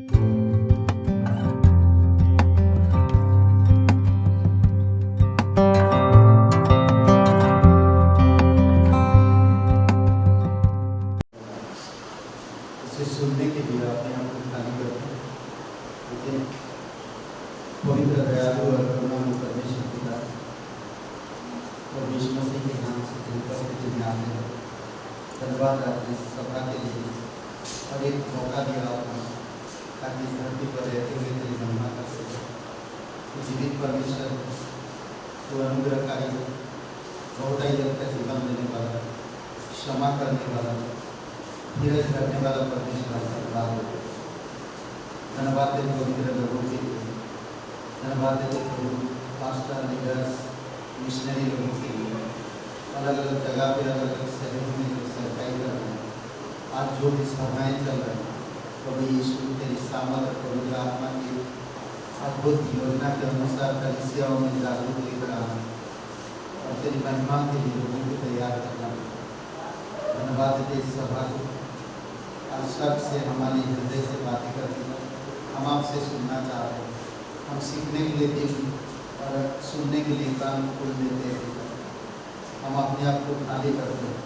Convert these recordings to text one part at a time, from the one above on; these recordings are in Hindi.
इसे सुनने के लिए अपने आप को खाली करते हैं। लेकिन पवित्र दयालु और करुणामय परमेश्वर पिता और यीशु मसीह के नाम से उपस्थिति में आते हैं। धन्यवाद आपने सभा के लिए और एक मौका दिया आपने ताकि इस धरती पर रहते हुए तेरी महिमा कर सके। तो जीवित परमेश्वर तो अनुग्रहकारी, बहुत ही का जीवन देने वाला, क्षमा करने वाला, धीरज करने वाला परमेश्वर धन्यवाद हो। धन्यवाद देते पवित्र लोगों के लिए, धन्यवाद देते प्रभु पास्टर, लीडर्स, मिशनरी लोगों के लिए, अलग अलग जगह पे अलग अलग शहरों में जो सरकारी कर रहे हैं। आज जो भी सभाएँ चल रही हैं, प्रभु यीशु तेरी सामर्थ पवित्र आत्मा की अद्भुत योजना के अनुसार कलीसियाओं में जागरूक लेकर आना और तेरी महिमा के लिए लोगों को तैयार करना। धन्यवाद देते इस सभा को आज सब से हमारी हृदय से बातें करती हैं। हम आपसे सुनना चाहते हैं, हम सीखने के लिए दिल और सुनने के लिए कान खोल देते हैं। हम अपने आप को खाली करते हैं,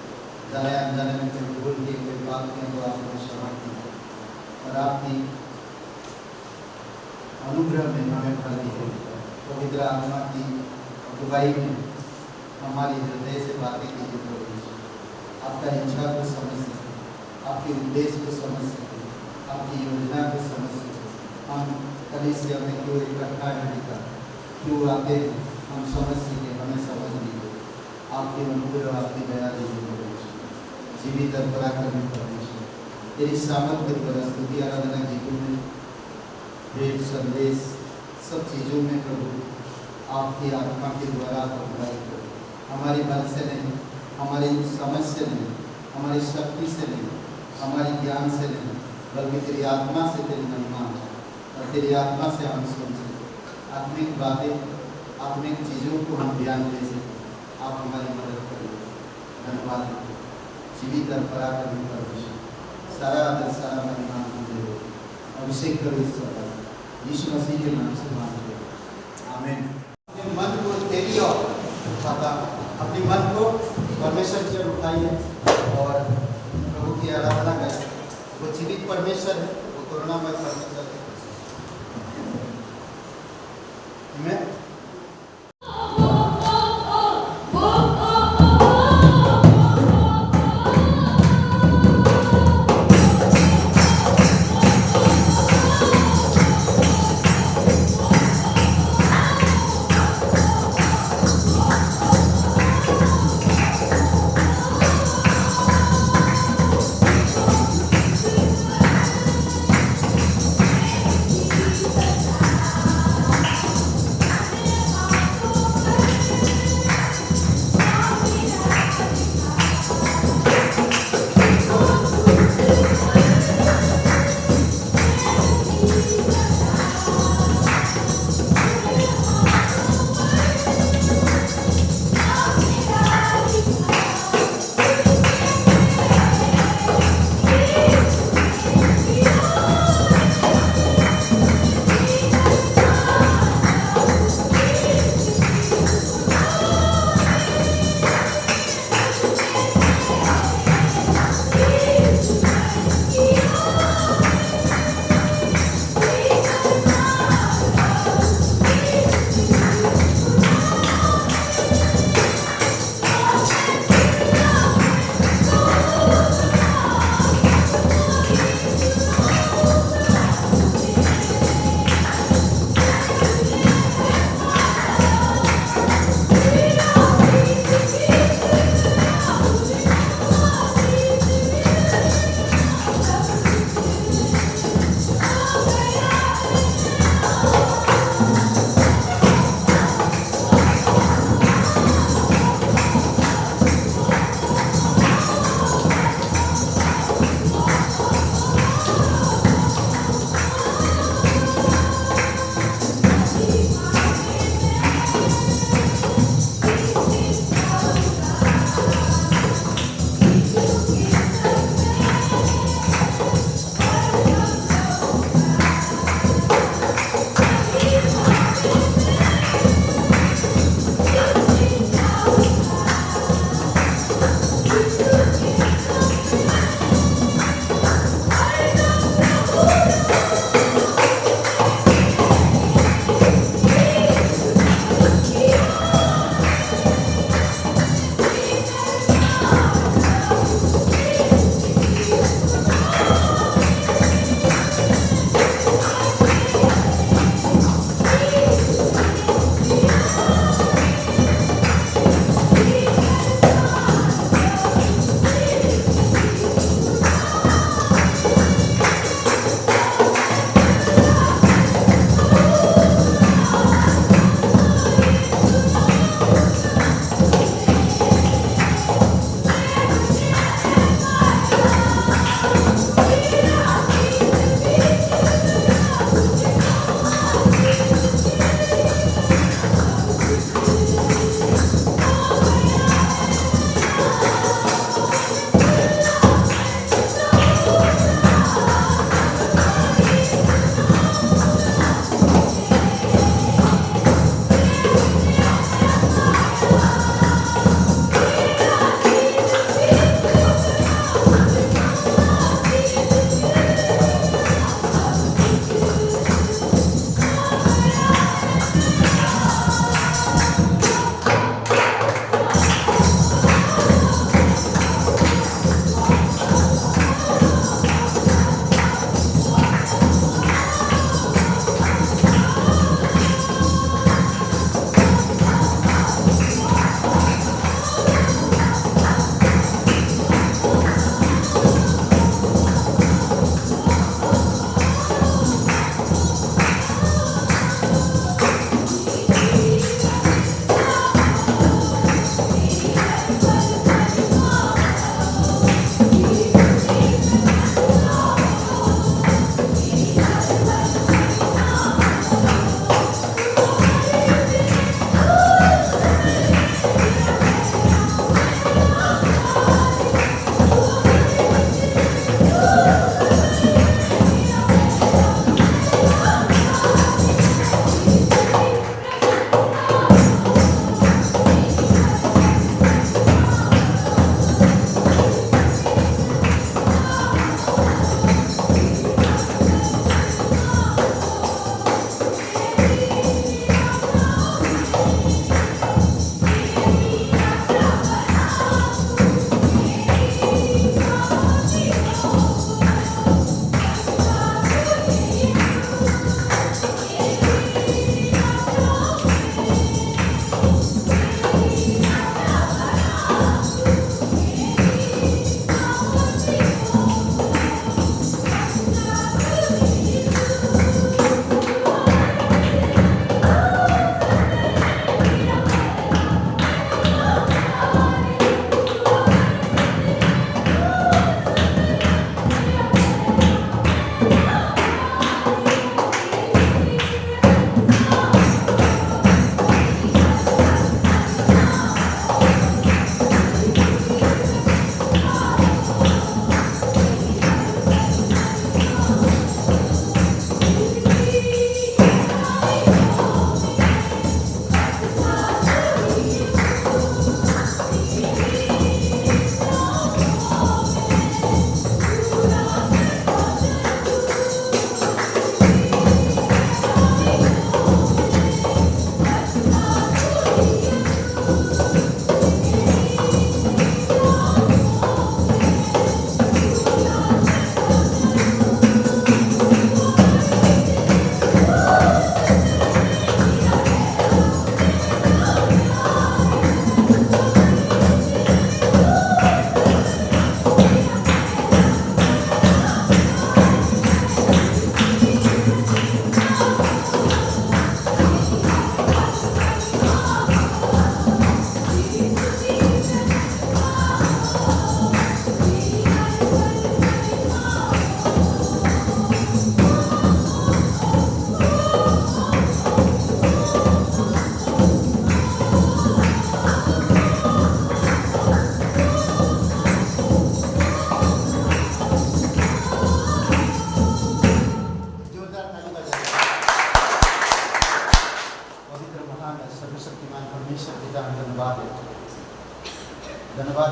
जाने अनजाने में कोई भूल की कोई बात की तो आपको क्षमा कीजिए और आपकी अनुग्रह में हमें भर दीजिए। पवित्र आत्मा की अगुवाई में हमारी हृदय से बातें कीजिए प्रभु यीशु। आपका इच्छा को समझ सके, आपके उद्देश्य को समझ सके, आपकी योजना को समझ सके। हम कलीसिया में क्यों इकट्ठा नहीं कर, क्यों आते हैं, हम समझ सके, हमें समझ दीजिए। आपके अनुग्रह, आपकी दया दीजिए प्रभु यीशु। जीवित और पराक्रमी परमेश्वर, तेरी सामर्थ के द्वारा स्तुति आराधना गीतों में, भेंट संदेश, सब चीज़ों में प्रभु आपकी आत्मा के द्वारा अगुवाई करो। हमारी बल से नहीं, हमारी समझ से नहीं, हमारी शक्ति से नहीं, हमारे ज्ञान से नहीं, बल्कि तेरी आत्मा से तेरी महिमा और तेरी आत्मा से हम सुन सकें। आत्मिक बातें, आत्मिक चीज़ों को हम ध्यान दे सकें। आप हमारी मदद करिए। धन्यवाद। जीवित और पराक्रमी परमेश्वर, सारा आदर सारा महिमा मुझे हो। अभिषेक करो इस सभा, यीशु मसीह के नाम से मांगते हैं, आमीन। अपने मन को तेरी और उठाता, अपने मन को परमेश्वर की ओर उठाइए और प्रभु की आराधना करें। वो जीवित परमेश्वर है, वो करुणामय परमेश्वर है। आमीन।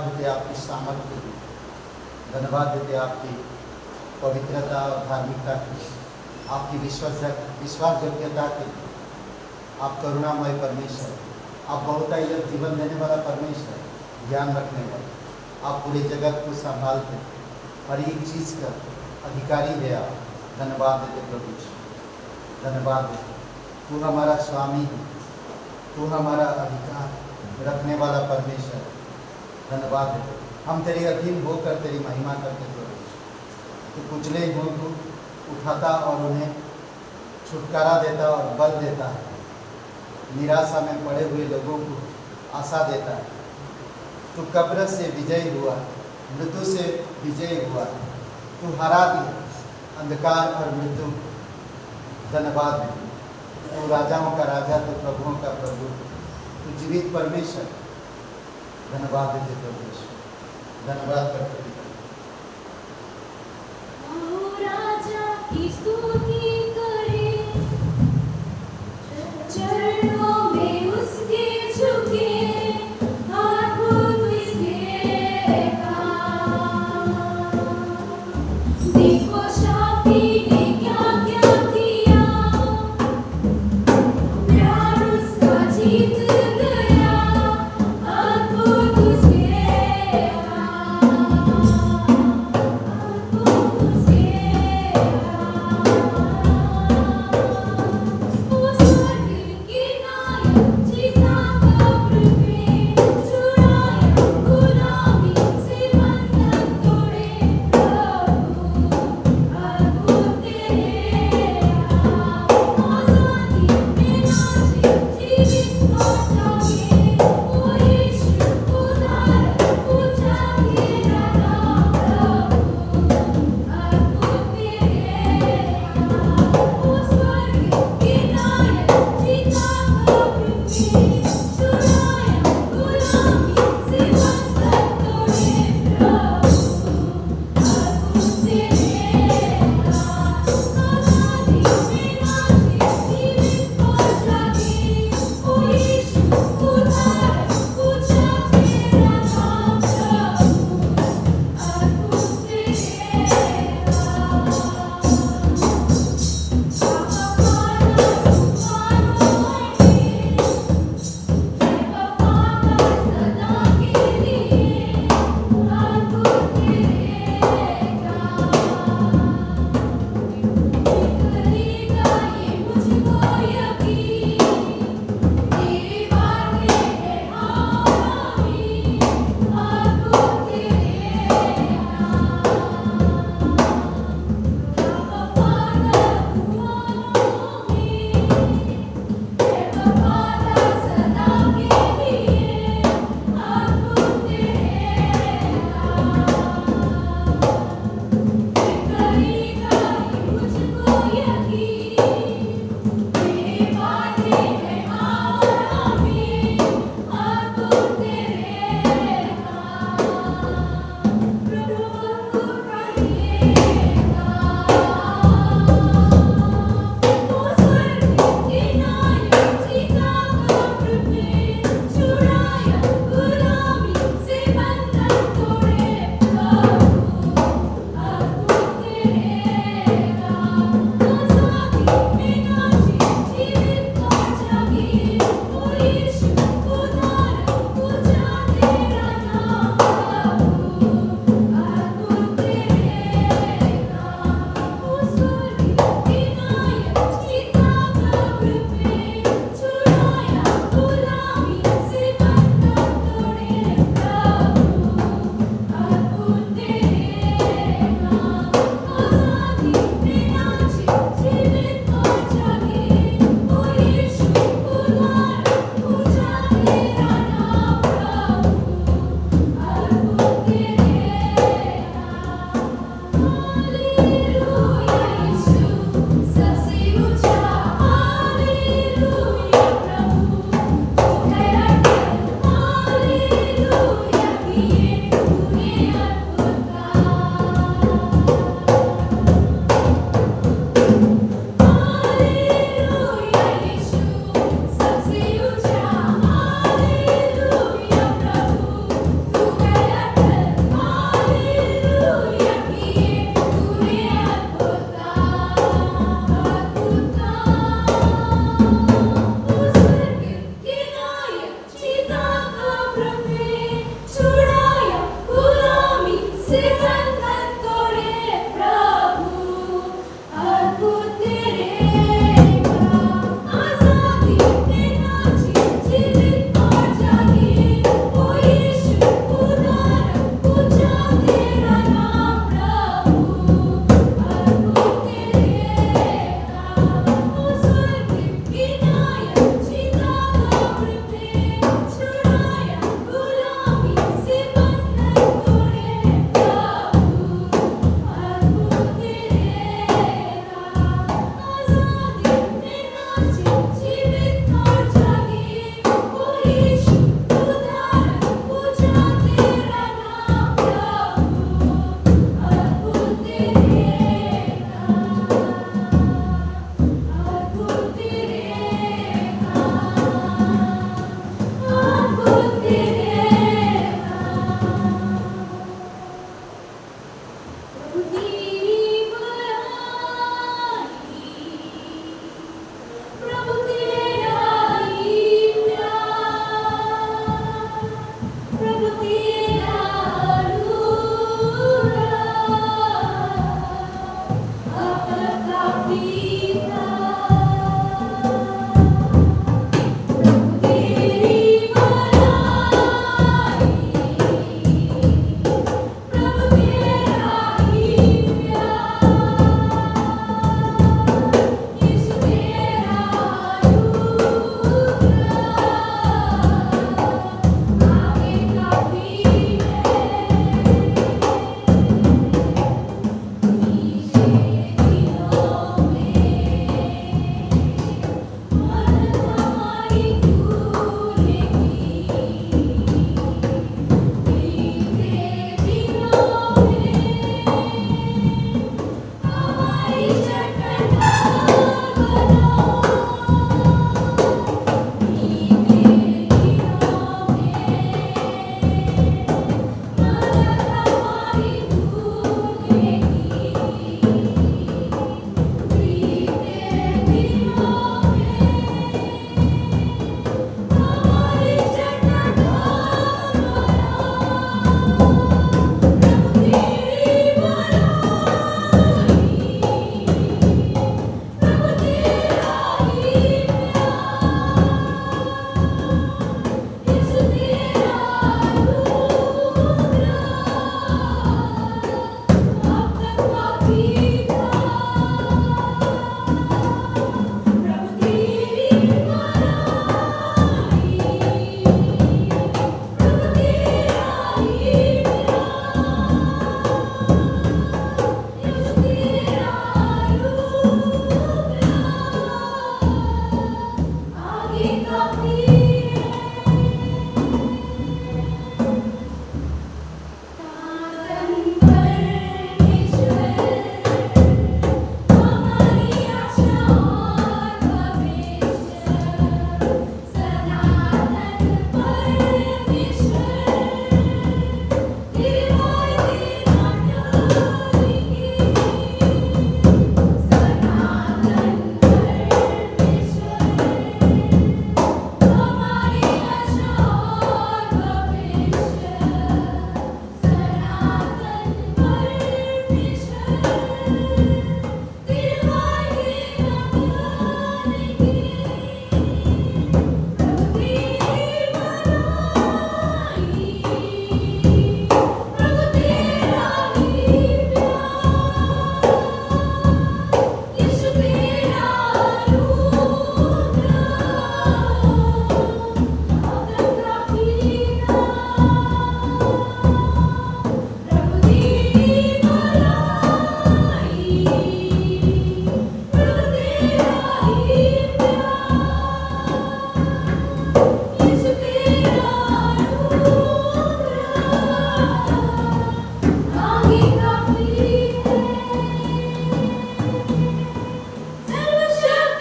देते आपकी सामर्थ्य की, धन्यवाद देते आपकी पवित्रता और धार्मिकता की, आपकी विश्वास योग्यता की। आप करुणामय परमेश्वर, आप बहुतायत जीवन देने वाला परमेश्वर, ज्ञान रखने वाला, आप पूरे जगत को संभालते, हर एक चीज़ का अधिकारी है आप। धन्यवाद देते प्रभु, धन्यवाद देते। तू हमारा स्वामी है, तू हमारा अधिकार रखने वाला परमेश्वर। धन्यवाद देते, हम तेरे अधीन होकर तेरी महिमा करते प्रभु। तू कुचले हुओं को उठाता और उन्हें छुटकारा देता और बल देता है। निराशा में पड़े हुए लोगों को आशा देता है। तू कब्र से विजय हुआ, मृत्यु से विजय हुआ, तू हरा दिया अंधकार और मृत्यु। धन्यवाद देते, तू राजाओं का राजा, तू प्रभुओं का प्रभु, तू जीवित परमेश्वर। धन्यवाद देते परमेश्वर, धन्यवाद करते हैं। राजा की स्तुति करें, चरणों में उसके झुके, अद्भुत इसके काम। देखो शाफी ने क्या क्या किया, प्यार उसका जीत गया, अद्भुत उसके काम, अद्भुत उसके काम।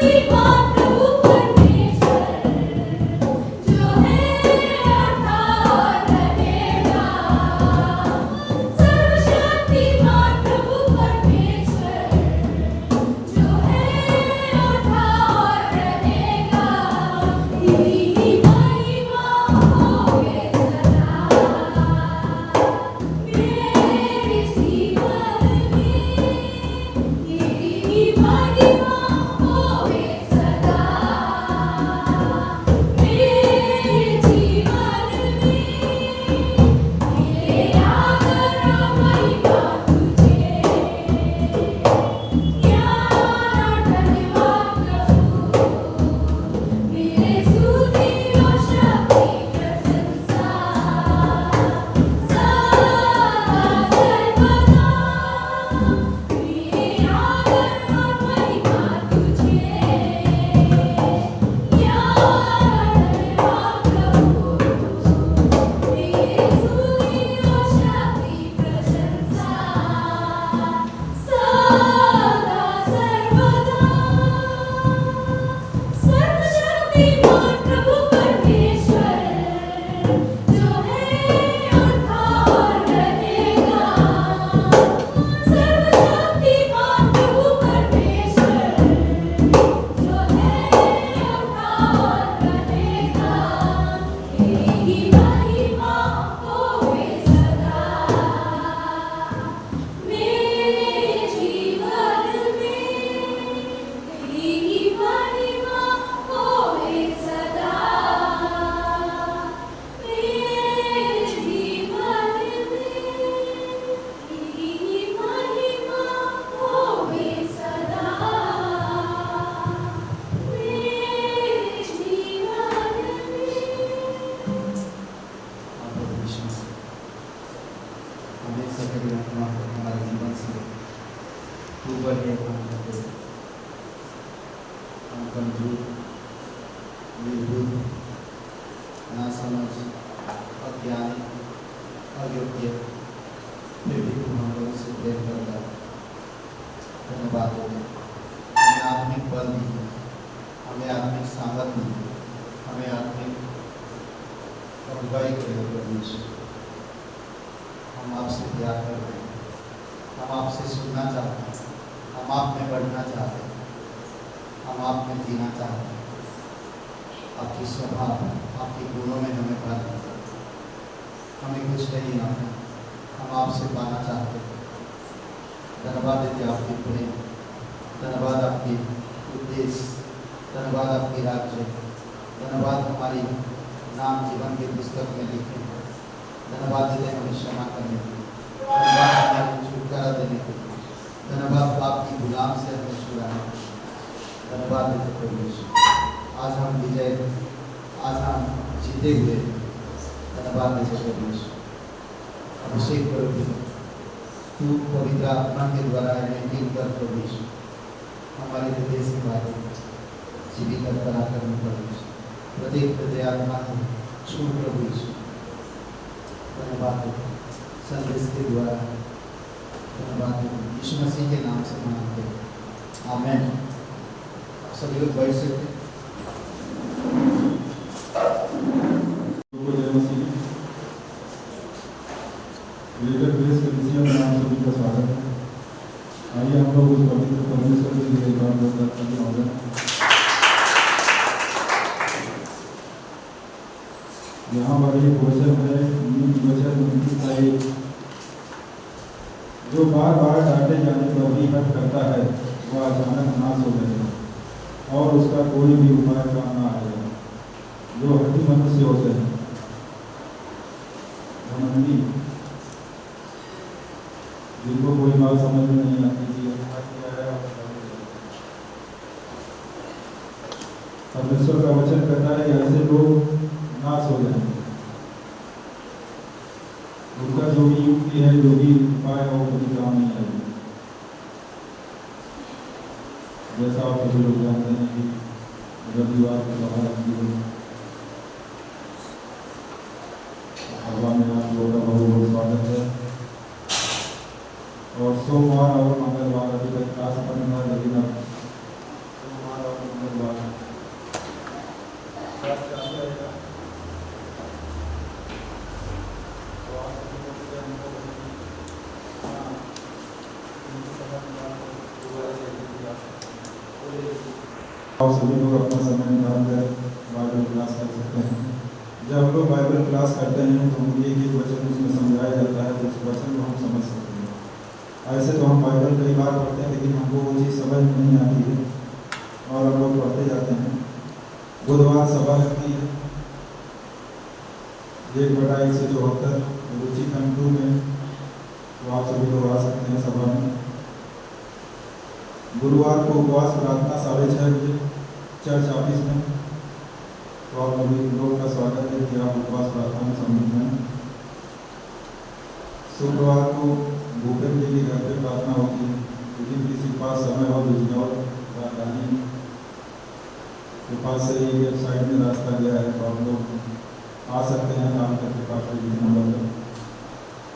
सर्वशक्तिमान प्रभु परमेश्वर जो है अर्थात रहेगा। सर्वशक्तिमान प्रभु परमेश्वर जो है अर्थात रहेगा। तेरी महिमा होवे सदा मेरे जीवन में। तेरी महिमा होवे सदा मेरे जीवन में। मेरे आदर महिमा तुझे ज्ञान धन्यवाद प्रभु। मेरे स्तुति और शक्ति प्रशंसा सदा सर्वदा। मेरे आदर महिमा तुझे ज्ञान धन्यवाद प्रभु। मेरे स्तुति और शक्ति प्रशंसा सदा सर्वदा। सर्वशक्तिमान प्रभु परमेश्वर जो है अर्थात रहेगा। सर्वशक्तिमान प्रभु परमेश्वर जो है अर्थात रहेगा। तेरी महिमा होवे सदा मेरे जीवन में। तेरी महिमा होवे सदा मेरे जीवन में। तेरी महिमा होवे सदा मेरे जीवन में। हमेशा तेरी महिमा हो हमारे जीवन से तू बढ़े हम बढ़े। हम कमजोर निर्बुद्ध नासमझ अज्ञानी अयोग्य फिर भी तू हम लोगों से प्रेम करता है। धन्यवाद हो हमें आत्मिक बल दी, हमें आत्मिक सामर्थ दी, हमें आत्मिक अगुवाई करे परमेश्वर। हम आपसे प्यार करते हैं, हम आपसे सुनना चाहते हैं, हम आप में बढ़ना चाहते हैं, हम आप में जीना चाहते हैं। आपकी स्वभाव आपके गुणों में हमें भर दीजिए। हमें कुछ नहीं आता, हम आपसे पाना चाहते हैं। धन्यवाद देते आपके प्रेम, धन्यवाद आपके उद्देश्य, धन्यवाद आपके राज्य, धन्यवाद हमारी नाम जीवन के पुस्तक में लिखे हैं। धन्यवाद देते हैं हमें क्षमा करने के लिए, धन्यवाद हमें छुटकारा देने के लिए, धन्यवाद पाप की गुलाम से हमें छुड़ाने के लिए। धन्यवाद देते परमेश्वर। आज हम विजय, आज हम जीते हुए। धन्यवाद देते परमेश्वर। अभिषेक करोगे तू पवित्र आत्मा के द्वारा एनेटिंग कर परमेश्वर। हमारे हृदय से बातें जीवित करा करने परमेश्वर। प्रत्येक हृदय आत्मा को छू प्रभु यीशु। धन्यवाद देते संदेश के द्वारा। धन्यवाद देते यीशु मसीह के नाम से मांगते हैं, आमेन। आप सभी लोग बैठ सकते हैं। ग्रेटर ग्रेस कलीसिया में आप सभी का स्वागत है। आइए हम लोग उस पवित्र परमेश्वर के लिए एक बार करते हैं। यहाँ पर एक वचन है, वचन 29 जो बार बार डांटे जाने पर भी हट करता है वह अचानक नाश हो जाएगा और उसका कोई भी उपाय काम ना आएगा। जो हठी मनुष्य होते हैं, घमंडी, जिनको कोई बात समझ में नहीं आती कि क्या है। परमेश्वर का वचन कहता है कि ऐसे लोग नाश हो जाएंगे। उनका जो भी युक्ति है, जो भी उपाय है, वो कभी काम नहीं आएगी। जैसा आप सभी लोग जानते हैं कि रविवार के बाहर भगवान में आप लोगों का बहुत बहुत स्वागत है। और सोमवार और मंगलवार अभी तक क्लास बंद है, लेकिन अब सोमवार और आप सभी लोग अपना समय निकाल कर बाइबल क्लास कर सकते हैं। जब हम लोग बाइबल क्लास करते हैं तो मुझे एक वचन उसमें समझाया जाता है तो उस वचन को हम समझ सकते हैं। ऐसे तो हम बाइबल कई बार पढ़ते हैं लेकिन हमको वो चीज़ समझ नहीं आती है और हम लोग पढ़ते जाते हैं। बुधवार सभा लगती है 1/174 रुचि खंड 2 में, तो आप सभी लोग आ सकते हैं सभा में। गुरुवार को उपवास प्रार्थना 6:30 बजे चर्च ऑफिस में, तो आप सभी लोग का स्वागत है कि आप उपवास प्रार्थना में सम्मिलित हैं। शुक्रवार को भूपेन जी के घर पे प्रार्थना होती है, लेकिन किसी के पास समय हो बिजनौर राजधानी के पास से ही वेबसाइट में रास्ता गया है तो आप लोग आ सकते हैं काम करके पास नंबर पर।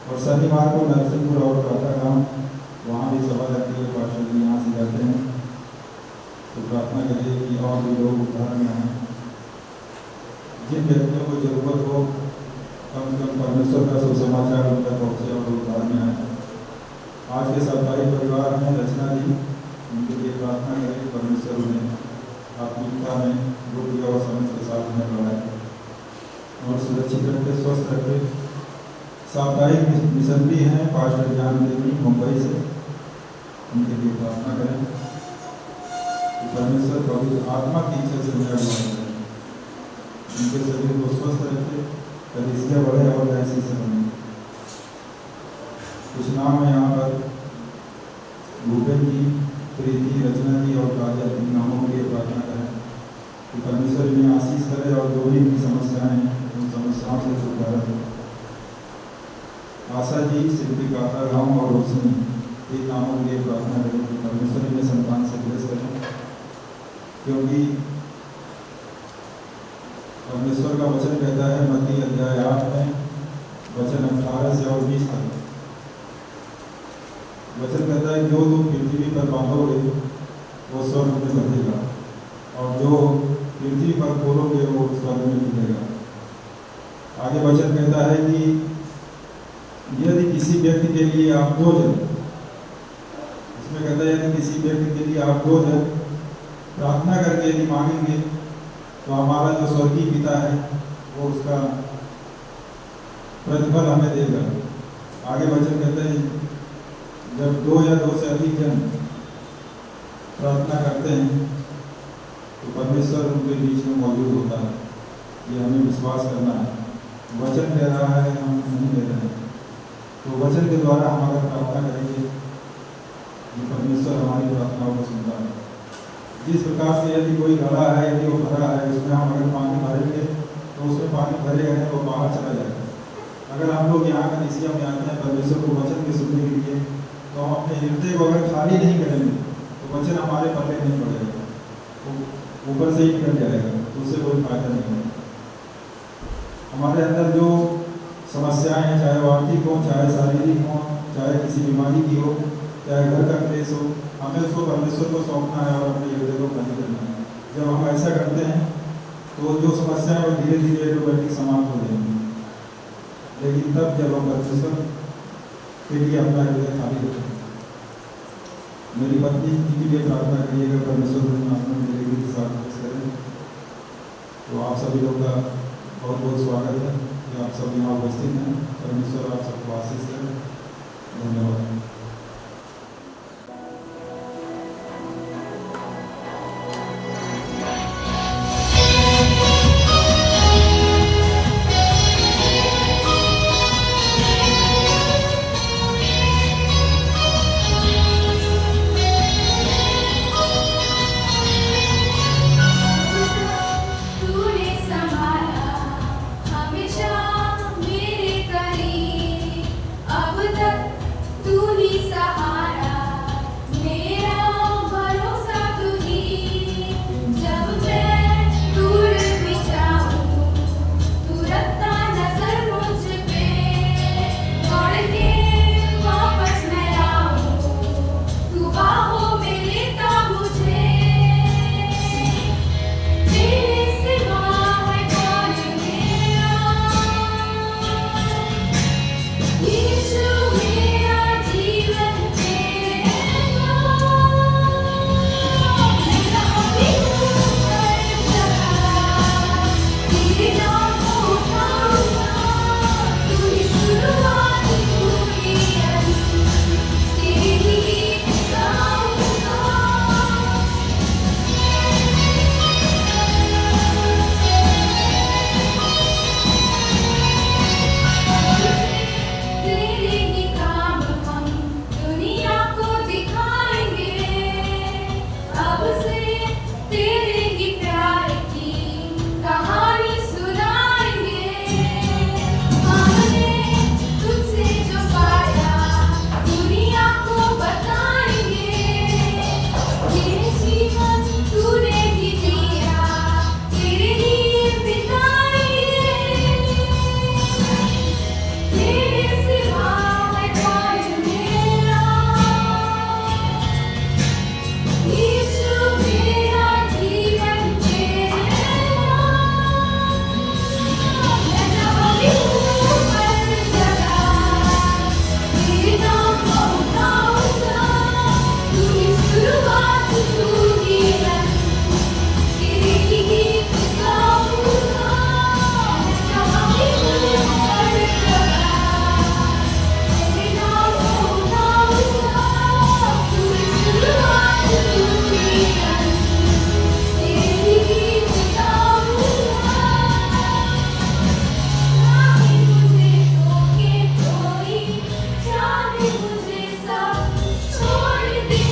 और शनिवार को नरसिंहपुर और प्रातः गाँव वहाँ भी सभा लगती है, पार्षद जी यहाँ से जाते हैं, तो प्रार्थना करिए कि और भी लोग उद्धार में आएँ। जिन व्यक्तियों को जरूरत हो कम से कम परमेश्वर का सुसमाचार उन तक पहुँचे और उद्धार में आए। आज के साप्ताहिक परिवार में रचना जी, उनके लिए प्रार्थना करें परमेश्वर उन्हें आत्मिकता में बुद्धि और समझ के साथ में बढ़ाए और सुरक्षित रखे, स्वस्थ रखे। साप्ताहिक मिशन भी हैं पास्टर ज्ञान देवी मुंबई से, उनके लिए प्रार्थना करें कि परमेश्वर पवित्र आत्मा की इच्छा से उन्हें अगुवाई करें, उनके शरीर को स्वस्थ रखे, कलीसिया बढ़े और ऐसी से बने। कुछ नाम है यहाँ पर भूपेन जी, प्रीति, रचना जी और काजल, इन नामों के लिए प्रार्थना करें कि परमेश्वर इन्हें आशीष करे और जो भी इनकी समस्याएं हैं उन समस्याओं से छुटकारा दे। आशा जी, शिल्पी काता गाँव और रोशनी, इन नामों के लिए प्रार्थना करें कि परमेश्वर इन्हें संतान से ग्रस्त करें, क्योंकि परमेश्वर का वचन कहता है मत्ती अध्याय 8 में वचन 18 से और 20 तक, वचन कहता है जो तुम पृथ्वी पर बांधोगे वो स्वर्ग में बंधेगा और जो पृथ्वी पर खोलोगे वो स्वर्ग में मिलेगा। आगे वचन कहता है कि यदि किसी व्यक्ति के लिए आप 2 जन, इसमें कहता है यदि किसी व्यक्ति के लिए आप 2 जन प्रार्थना करके यदि मांगेंगे तो हमारा जो स्वर्गीय पिता है वो उसका प्रतिफल हमें देगा। आगे वचन कहते हैं जब 2 या 2 से अधिक जन प्रार्थना करते हैं तो परमेश्वर उनके बीच में मौजूद होता है। ये हमें विश्वास करना है। वचन कह रहा है, हम नहीं ले रहे हैं, तो वचन के द्वारा हम अगर प्रार्थना करेंगे कि परमेश्वर हमारी प्रार्थनाओं को सुनता है। जिस प्रकार से यदि कोई घड़ा है, यदि वो भरा है, उसमें हम अगर पानी भरेंगे तो उसमें पानी भरेगा नहीं, वो बाहर चला जाएगा। अगर हम लोग यहाँ कलीसिया में आते हैं परमेश्वर को वचन के सुनने के लिए, तो हम अपने हृदय को अगर खाली नहीं करेंगे तो वचन हमारे पल्ले नहीं पड़ेगा, वो ऊपर से ही निकल जाएगा, तो उससे कोई फायदा नहीं है। हमारे अंदर जो समस्याएं हैं, चाहे वो आर्थिक हो, चाहे शारीरिक हो, चाहे किसी बीमारी की हो, चाहे घर का क्लेश हो, हमें उसको परमेश्वर को सौंपना है और अपने हृदय को खाली करना है। जब हम ऐसा करते हैं तो जो समस्याएं वो धीरे धीरे ऑटोमेटिक समाप्त हो जाएंगी। लेकिन तब जब हम परमेश्वर के लिए अपना हृदय खाली रखें। मेरी पत्नी जी के लिए प्रार्थना करिएगा परमेश्वर अपना डिलीवरी के साथ करें। तो आप सभी लोग का बहुत बहुत स्वागत है कि आप सब यहाँ उपस्थित हैं। परमेश्वर आप सबको आशीष करें। धन्यवाद। तूने संभाला हमेशा मेरे करीब, अब तक तू ही यीशु मेरा जीवन तेरे नाम, मैं जहाँ भी हूँ हर जगह तेरे नाम को उठाऊंगा। तू ही शुरुआत, तू ही अंत, तेरे ही गीत गाऊंगा। मैं जहाँ भी हूँ हर जगह तेरे नाम को उठाऊंगा। तू ही शुरुआत, तू ही अंत, तेरे ही गीत गाऊंगा। चाहे मुझे धोखे कोई, चाहे मुझे सब छोड़ दे,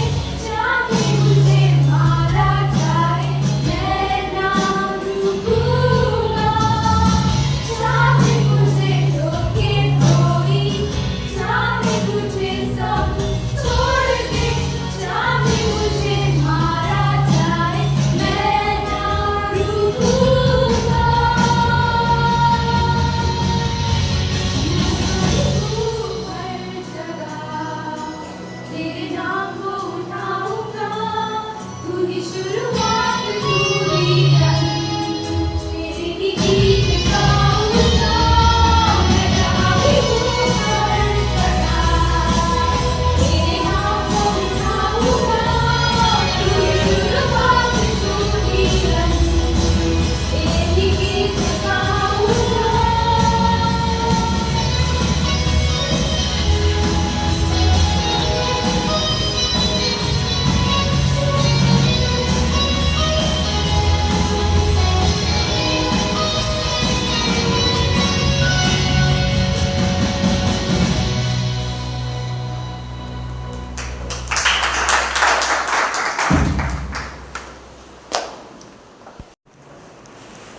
चाहे मुझे मारा जाए, मैं ना रुकूंगा। चाहे मुझे धोखे कोई, चाहे मुझे सब छोड़ दे, चाहे मुझे मारा जाए, मैं ना रुकूंगा। हर जगह तेरे नाम को उठाऊंगा। तू ही शुरुआत, तू ही अंत, तेरे ही गीत गाऊंगा। मैं जहाँ भी हूँ हर जगह तेरे नाम को उठाऊंगा। तू ही शुरुआत, तू ही अंत, तेरे ही गीत गाऊंगा।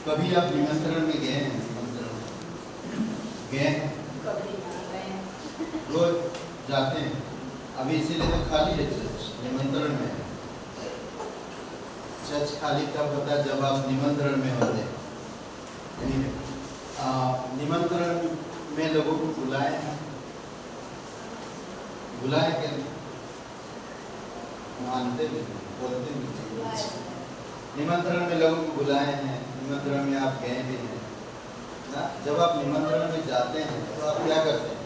कभी आप निमंत्रण में गए हैं? निमंत्रण गए हैं? रोज जाते हैं? अभी इसीलिए तो खाली है चर्च, निमंत्रण में है। चर्च खाली तब होता है जब आप निमंत्रण में होते हैं। निमंत्रण में लोगों को बुलाए हैं, बुलाए क्या? मानते भी, बोलते भी। निमंत्रण में लोगों को बुलाए हैं, निमंत्रण में आप गए भी हैं ना। जब आप निमंत्रण में जाते हैं तो आप क्या करते हैं?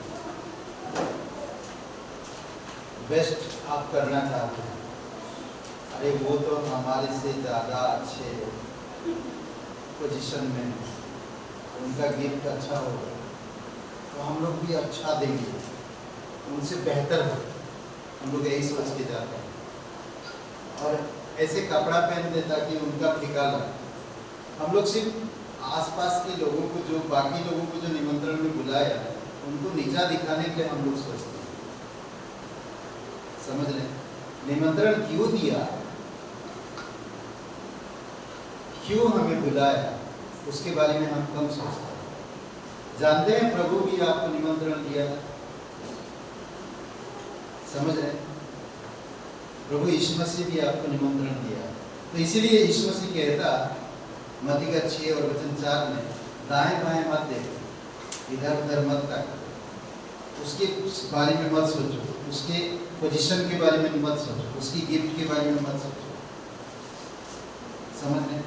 बेस्ट आप करना चाहते हैं। अरे वो तो हमारे से ज़्यादा अच्छे पोजीशन में है, उनका गिफ्ट अच्छा होगा तो हम लोग भी अच्छा देंगे, उनसे बेहतर हो। हम लोग यही सोच के जाते हैं और ऐसे कपड़ा पहनते ताकि उनका फीका लगे। हम लोग सिर्फ आसपास के लोगों को, जो बाकी लोगों को जो निमंत्रण में बुलाया, उनको नीचा दिखाने के लिए हम लोग सोचते हैं। समझ रहे? निमंत्रण क्यों दिया, क्यों हमें बुलाया, उसके बारे में हम कम सोचते हैं। जानते हैं प्रभु भी आपको निमंत्रण दिया। समझ रहे? प्रभु यीशु मसीह भी आपको निमंत्रण दिया। तो इसीलिए यीशु मसीह कहता मत्ती का 6 और वचन 4 में, दाएं बाएं मत देखो, इधर उधर मत ताको, उसके बारे में मत सोचो, उसके पोजीशन के बारे में मत सोचो, उसकी गिफ्ट के बारे में मत सोचो। समझ रहे?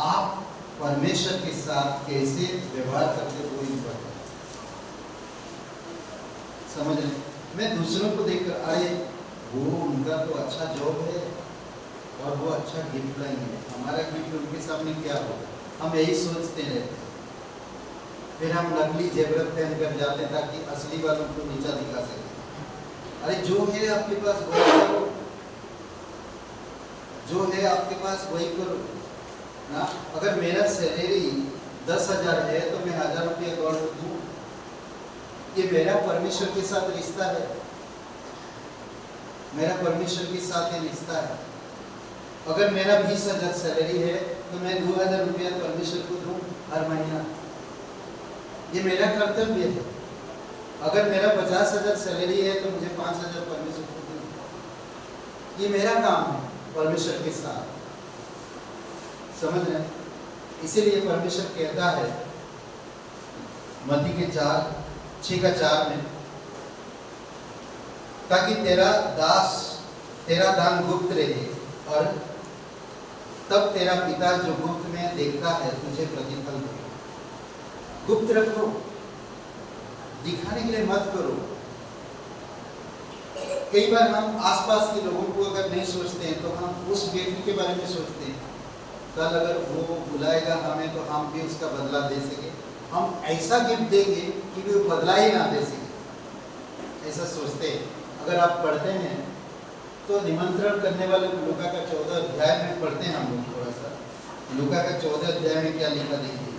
आप परमेश्वर के साथ कैसे व्यवहार करते हो, वो इम्पोर्टेंट। समझ रहे? मैं दूसरों को देखकर, अरे वो उनका तो अच्छा जॉब है और वो अच्छा गिफ्ट लाएंगे, हमारा गिफ्ट उनके सामने क्या होगा, हम यही सोचते रहते हैं। फिर हम नकली जेवर पहन कर जाते हैं ताकि असली वालों को नीचा दिखा सके। अरे जो है आपके पास वही करो, जो है आपके पास वही करो ना। अगर मेरा सैलरी 10,000 है तो मैं 1,000 रुपया गॉड को दूँ, ये मेरा परमेश्वर के साथ रिश्ता है, मेरा परमेश्वर के साथ ये रिश्ता है। अगर मेरा 20,000 सैलरी है तो मैं 2,000 रुपया परमेश्वर को दूँ हर महीना, ये मेरा कर्तव्य है। अगर मेरा 50,000 सैलरी है तो मुझे 5,000 परमेश्वर को दूँ, ये मेरा काम है परमेश्वर के साथ। समझ रहे? इसीलिए परमेश्वर कहता है मत्ती के 6 का 4 में, ताकि तेरा दास तेरा दान गुप्त रहे और तब तेरा पिता जो गुप्त में देखता है तुझे प्रतिफल दे। गुप्त रखो, दिखाने के लिए मत करो। कई बार हम आसपास के लोगों को अगर नहीं सोचते हैं तो हम उस व्यक्ति के बारे में सोचते हैं, कल अगर वो बुलाएगा हमें तो हम भी उसका बदला दे सके, हम ऐसा गिफ्ट देंगे कि वो बदला ही ना दे सके, ऐसा सोचते हैं। अगर आप पढ़ते हैं तो निमंत्रण करने वाले लूका का 14 अध्याय में पढ़ते हैं हम लोग थोड़ा सा। लूका का 14 अध्याय में क्या लिखा देखिए,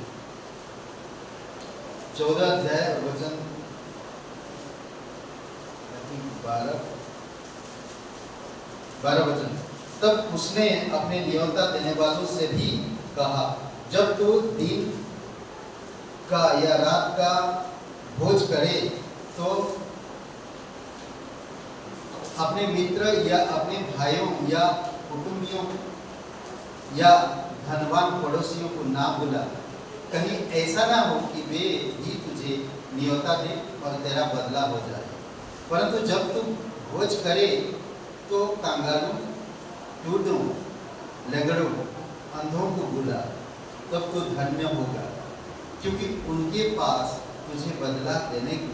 14 अध्याय और वचन 12 वचन। तब उसने अपने न्योता देने वालों से भी कहा, जब तू दिन का या रात का भोज करे तो अपने मित्र या अपने भाइयों या कुटुंबियों या धनवान पड़ोसियों को ना बुला, कहीं ऐसा ना हो कि वे भी तुझे न्योता दे और तेरा बदला हो जाए। परंतु जब तू भोज करे तो कंगालों, टूटों, लंगड़ों, अंधों को बुला, तब तो धन्य होगा, क्योंकि उनके पास तुझे बदला देने को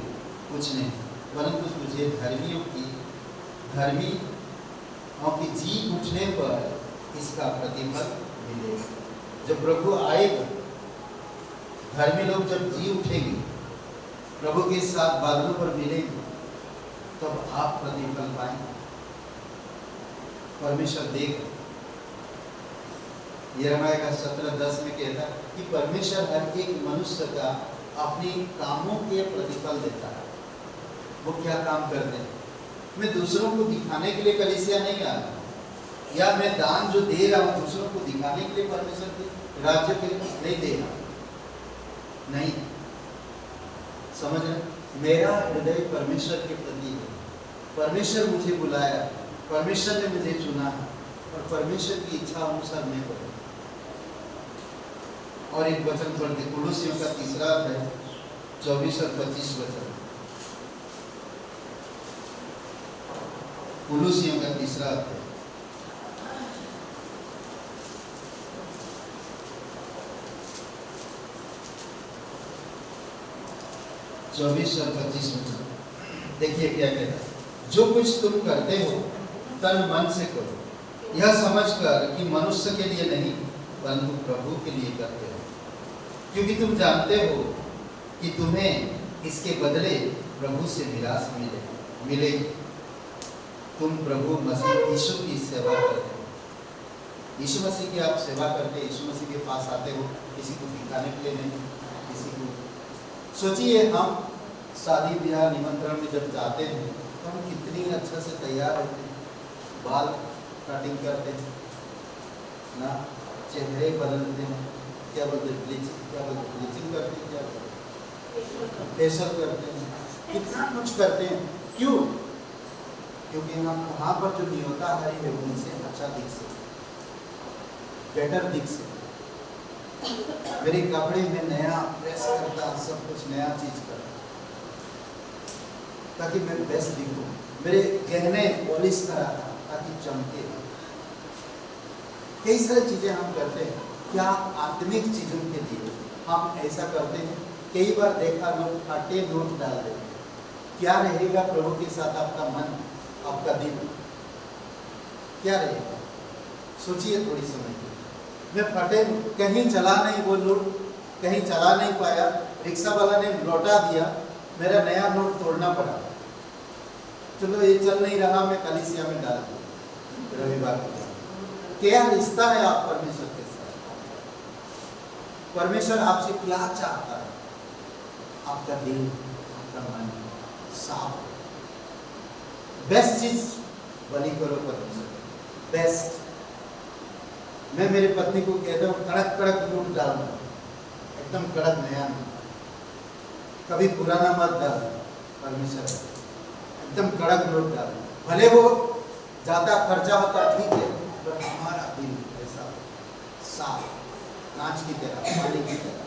कुछ नहीं, परंतु तुझे धर्मियों की जी उठने पर इसका प्रतिफल मिलेगा। जब प्रभु आएगा, धर्मी लोग जब जी उठेंगे, प्रभु के साथ बादलों पर मिलेंगे, तब आप प्रतिफल पाएंगे। परमेश्वर देख, यिर्मयाह का 17:10 में कहता है कि परमेश्वर हर एक मनुष्य का अपने कामों के प्रतिफल देता है। वो क्या काम करते हैं? मैं दूसरों को दिखाने के लिए कलीसिया नहीं आ रहा, या मैं दान जो दे रहा हूँ दूसरों को दिखाने के लिए परमेश्वर के राज्य के लिए नहीं दे रहा, नहीं। समझ रहे? मेरा हृदय परमेश्वर के प्रति है। परमेश्वर मुझे बुलाया, परमेश्वर ने मुझे चुना है और परमेश्वर की इच्छा अनुसार मैं करूँ। और एक वचन पढ़ते, कुलुसियों का 3 अध्याय 24 और 25 वचन। कुलुसियों का 3 अध्याय 24 और 25 वचन। देखिए क्या कहता है, जो कुछ तुम करते हो तन मन से करो, यह समझकर कि मनुष्य के लिए नहीं परंतु प्रभु के लिए करते हो, क्योंकि तुम जानते हो कि तुम्हें इसके बदले प्रभु से मिरास मिलेगी। तुम प्रभु मसीह यीशु की सेवा करते हो। यीशु मसीह की आप सेवा करते, यीशु मसीह के पास आते हो, किसी को दिखाने के लिए नहीं, किसी को। सोचिए, हम शादी ब्याह निमंत्रण में जब जाते हैं तो हम कितनी अच्छा से तैयार होते हैं, बाल कटिंग करते हैं ना, चेहरे बदलते हैं, क्या बोलते हैं, ब्लीचिंग करते हैं, क्या बोलते हैं, फेशियल करते हैं, कितना कुछ करते हैं। क्यों? क्योंकि हम वहाँ पर जो न्योता है उनसे अच्छा दिख सके, बेटर दिख सके। मेरे कपड़े में नया प्रेस करता, सब कुछ नया चीज करता, ताकि मैं बेस्ट दिखूं। मेरे गहने पॉलिश कराता ताकि चमके। कई सारी चीजें हम करते हैं, क्या आत्मिक चीजों के लिए हम ऐसा करते हैं। कई बार देखा, लोग फटे नोट डाल देते हैं। क्या रहेगा प्रभु के साथ आपका मन, आपका दिल क्या रहेगा? सोचिए थोड़ी समय। मैं फटे, कहीं चला नहीं वो नोट, कहीं चला नहीं पाया, रिक्शा वाला ने लौटा दिया, मेरा नया नोट तोड़ना पड़ा। चलो ये चल नहीं रहा, मैं कलीसिया में डाल दिया रविवार को। क्या रिश्ता है आप परमेश्वर के साथ? परमेश्वर आपसे क्या चाहता है? आपका दिल, आपका मन साफ। बेस्ट चीज बलि करो परमेश्वर, बेस्ट। मैं मेरी पत्नी को कहता हूँ, कड़क कड़क नोट डालना, एकदम कड़क नया, कभी पुराना मत डाल। परमेश्वर एकदम कड़क नोट डाल, भले वो ज्यादा खर्चा होता ठीक है, पर हमारा दिल ऐसा साफ, कांच की तरह, पानी की तरह।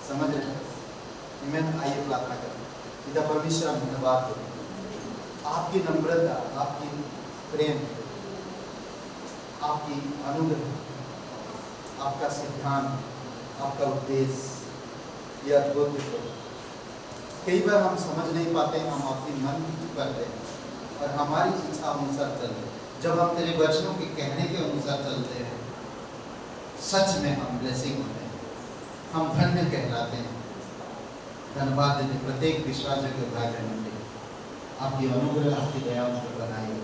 समझ रहे हैं? आइए प्रार्थना करें। पिता परमेश्वर, धन्यवाद करो आपकी नम्रता, आपकी प्रेम, आपकी अनुग्रह, आपका सिद्धांत, आपका उद्देश्य ये अद्भुत है। कई बार हम समझ नहीं पाते, हम अपनी मन की करते हैं और हमारी इच्छा अनुसार चलते हैं। जब हम तेरे वचनों के कहने के अनुसार चलते हैं, सच में हम ब्लेसिंग होते हैं, हम धन्य कहलाते हैं। धन्यवाद देते प्रत्येक विश्वास के भाई बहनों के आपकी अनुग्रह, आपकी दया उन पर बनाई हो।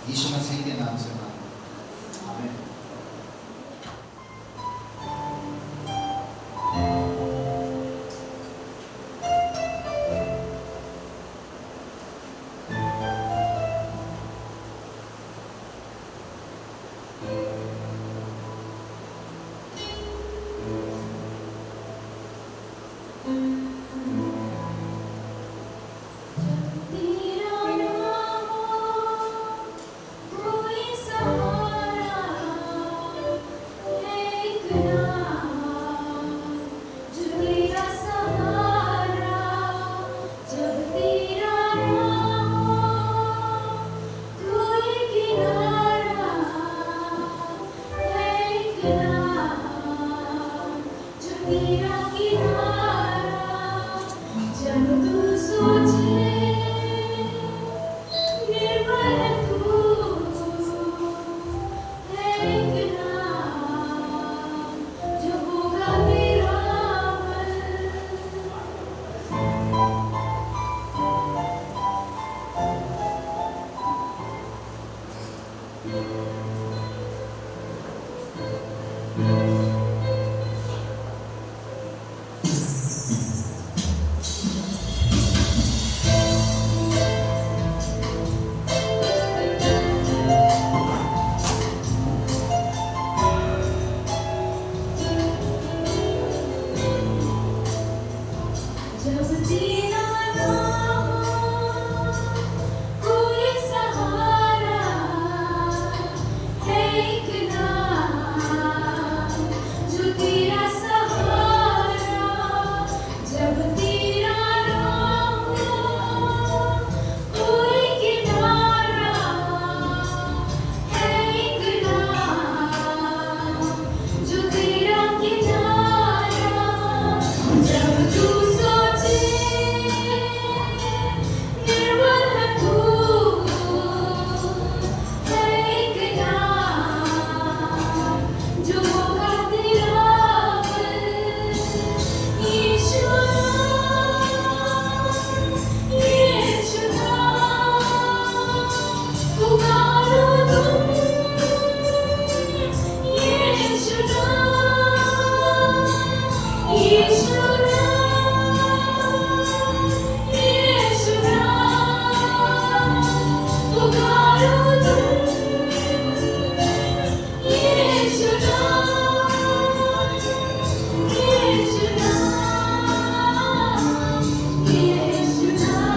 यीशु मसीह के नाम से मांगते हैं, आमीन। तेरा नाम कोई सहारा है, एक नाम जो तेरा सहारा। जब तेरा नाम कोई किनारा है, एक नाम जो तेरा किनारा। जब तू सोचे निर्बल तू है, एक नाम जो होगा तेरा बल। जब जीना ना हो कोई सहारा है, एक नाम जो तेरा सहारा। जब तेरा नाम हो कोई किनारा है, एक नाम जो तेरा किनारा। जब तू सोचे निर्बल तू है, एक नाम जो होगा तेरा बल। यीशु नाम पुकारो तुम, यीशु नाम, यीशु नाम पुकारो तुम, यीशु नाम, यीशु नाम, यीशु नाम,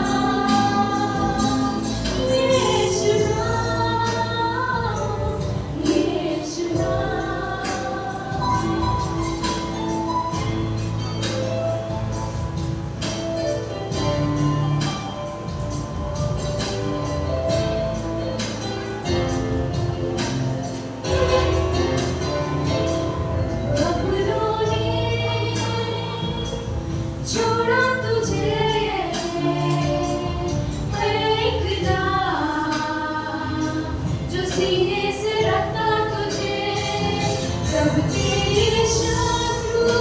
यीशु नाम, यीशु नाम। अपनों ने छोड़ा तुझे है, एक नाम जो सीने से रखता तुझे। जब तेरे शत्रु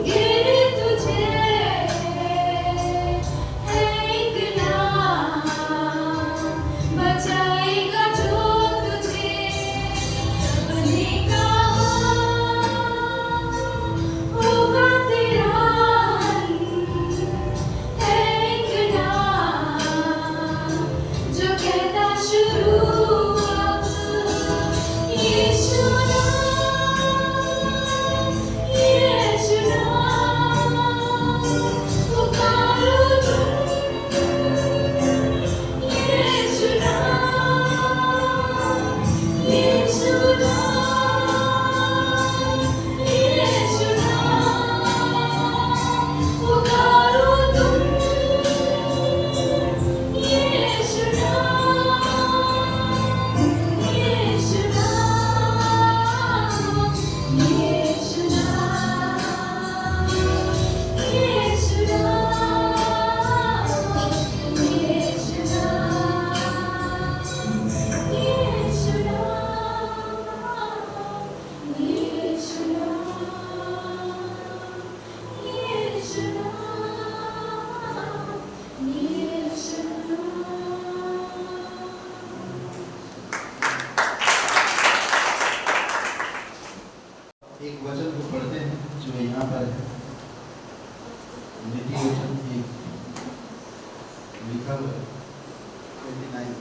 घेरे तुझे है, एक नाम बचाएगा जो तुझे। सबने कहा होगा तेरा अंत है, एक नाम जो कहता शुरू अब। यीशु नाम, यीशु नाम पुकारो तुम, यीशु नाम, यीशु नाम, यीशु नाम पुकारो तुम, यीशु नाम, यीशु एक वचन को पढ़ते हैं जो यहाँ पर है, नीति वचन लिखा हुआ है 29।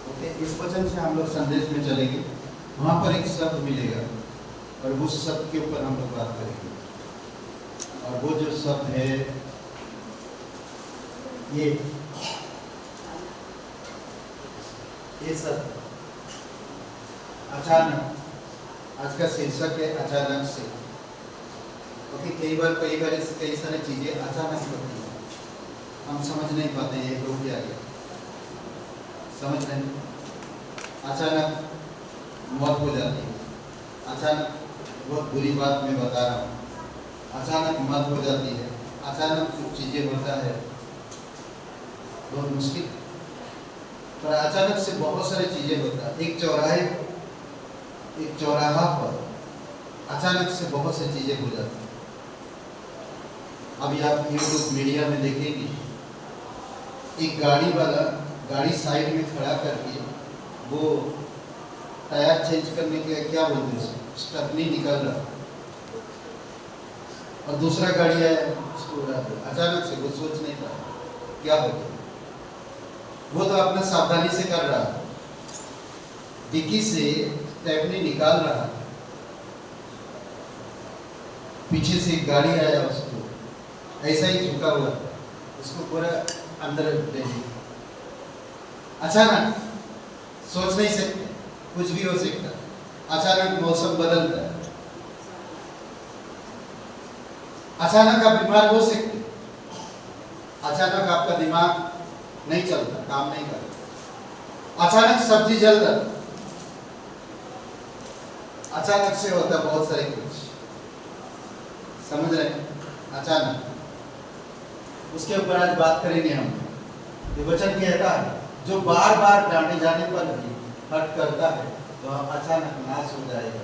ओके, इस वचन से हम लोग संदेश में चलेंगे। वहाँ पर एक शब्द मिलेगा और उस शब्द के ऊपर हम लोग बात करेंगे, और वो जो शब्द है ये शब्द अचानक। आज का शीर्षक है अचानक से। ओके, कई बार कई सारी चीजें अचानक होती हैं, हम समझ नहीं पाते ये हो क्या गया, समझ नहीं। अचानक मौत हो जाती है, अचानक बहुत बुरी बात मैं बता रहा हूँ, अचानक मौत हो जाती है, अचानक कुछ चीजें होता है, बहुत मुश्किल। पर अचानक से बहुत सारी चीजें होता है। एक चौराहा पर अचानक से बहुत सी चीजें हो जाती हैं। अभी आप यूट्यूब मीडिया में देखेंगे, एक गाड़ी वाला गाड़ी साइड में खड़ा करके वो टायर चेंज करने के क्या बोलते हैं, स्टपनी निकल रहा, और दूसरा गाड़ी आया उसको उड़ा दिया। अचानक से वो सोच नहीं पाया क्या हो गया। वो तो अपना सावधानी से कर रहा है, डिक्की से स्टेपनी निकाल रहा है, पीछे से एक गाड़ी आया, उसको ऐसा ही झुका हुआ, उसको पूरा अंदर ले लिया। अचानक सोच नहीं सकते, कुछ भी हो सकता। अचानक मौसम बदलता है, अचानक आप बीमार हो सकते, अचानक आपका दिमाग नहीं चलता, काम नहीं करता, अचानक सब्जी जल जाती, अचानक से होता बहुत सारे कुछ, समझ रहे हैं, अचानक। उसके ऊपर आज बात करेंगे हम। ये वचन कहता है जो बार बार डांटे जाने पर भी हट करता है तो अचानक नाश हो जाएगा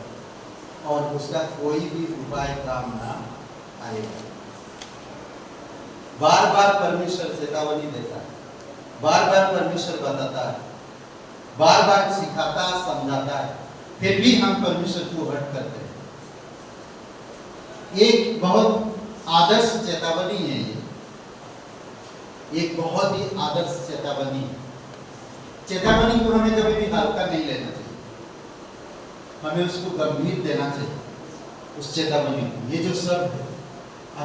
और उसका कोई भी उपाय काम ना आएगा। बार बार परमेश्वर चेतावनी देता है, बार बार परमेश्वर बताता है, बार बार सिखाता समझाता है, फिर भी हम परमेश्वर को हट करते हैं। एक बहुत आदर्श चेतावनी है ये, एक बहुत ही आदर्श चेतावनी है। चेतावनी को हमें कभी भी हल्का नहीं लेना चाहिए, हमें उसको गंभीर देना चाहिए उस चेतावनी को। ये जो शब्द है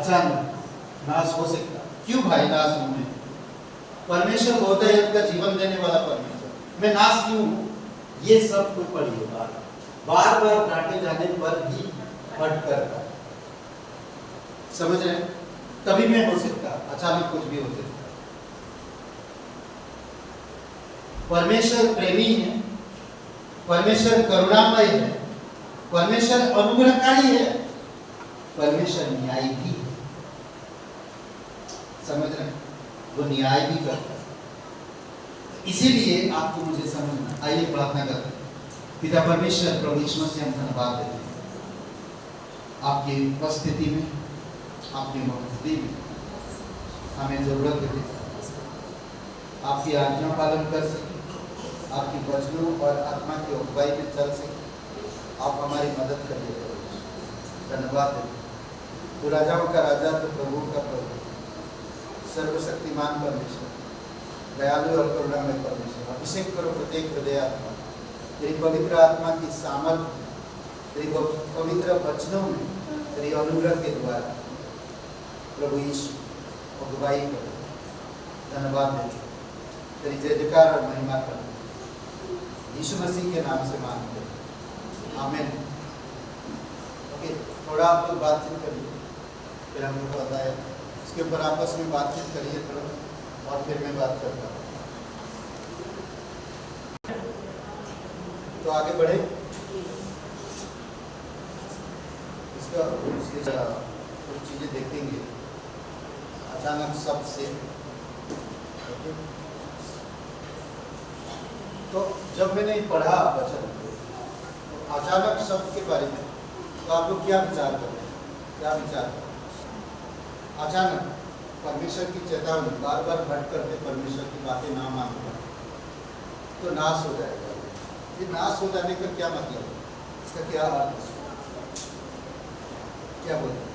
अचानक नाश हो सकता, क्यों भाई नाश होने? परमेश्वर होता है उनका जीवन देने वाला परमेश्वर, मैं नाश क्यों हूं? ये सब को पढ़िए, बार बार डांटे जाने पर भी हट करता, समझ रहे? कभी में हो सकता, अचानक कुछ भी हो सकता। परमेश्वर प्रेमी है, परमेश्वर करुणामय है, परमेश्वर अनुग्रहकारी है, परमेश्वर न्यायी भी है, समझ रहे? वो न्याय भी करता है। इसीलिए आपको मुझे समझना। आइए प्रार्थना करते हैं। पिता परमेश्वर, प्रभु यीशु मसीह, हम धन्यवाद देते हैं आपकी उपस्थिति में, आपकी मौजूदगी में हमें जरूरत है आपकी आज्ञा पालन कर सके, आपकी वचनों और आत्मा की अगुवाई में चल सके। आप हमारी मदद करिए, धन्यवाद देते। तो राजाओं का राजा, तो प्रभु का प्रभु, सर्वशक्तिमान परमेश्वर, दयालु और करुणामय परमेश्वर, अभिषेक करो प्रत्येक हृदय आत्मा, तेरी पवित्र आत्मा की सामर्थ्य, तेरी पवित्र वचनों में, तेरी अनुग्रह के द्वारा प्रभु यीशु अगुवाई करो। धन्यवाद देते, तेरी जय जयकार और महिमा करो, यीशु मसीह के नाम से मांगते हैं, आमीन। ओके, थोड़ा आप लोग बातचीत करिए, फिर हम लोग बताया उसके ऊपर आपस में बातचीत करिए थोड़ा, और फिर मैं बात करता हूँ। तो आगे बढ़े। इसका कुछ चीजें देखेंगे अचानक शब्द से। तो जब मैंने पढ़ा वचन तो अचानक शब्द के बारे में, तो आप लोग क्या विचार कर रहे हैं? क्या विचार कर रहे हैं? अचानक परमेश्वर की चेतावनी, बार बार भटक करके परमेश्वर की बातें ना मानते तो नाश हो जाएगा। ये नाश हो जाने का क्या मतलब है? इसका क्या अर्थ है? क्या बोलते हैं?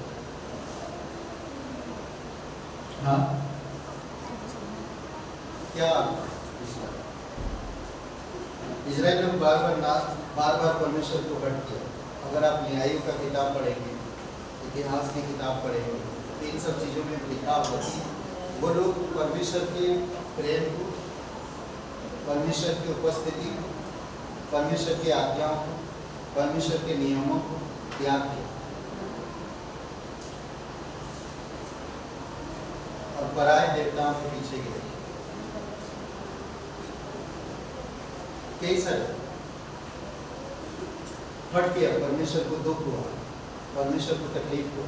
हाँ क्या इजराइल लोग बार बार परमेश्वर को हट किया। अगर आप न्यायों का किताब पढ़ेंगे, इतिहास की किताब पढ़ेंगे, तो इन सब चीज़ों में लिखा होगा कि वो लोग परमेश्वर के प्रेम को, परमेश्वर की उपस्थिति को, परमेश्वर की आज्ञाओं को, परमेश्वर के नियमों को त्याग किया और पराये देवताओं के पीछे गए। कई सारे हट किया, परमेश्वर को दुख हुआ, परमेश्वर को तकलीफ हुआ।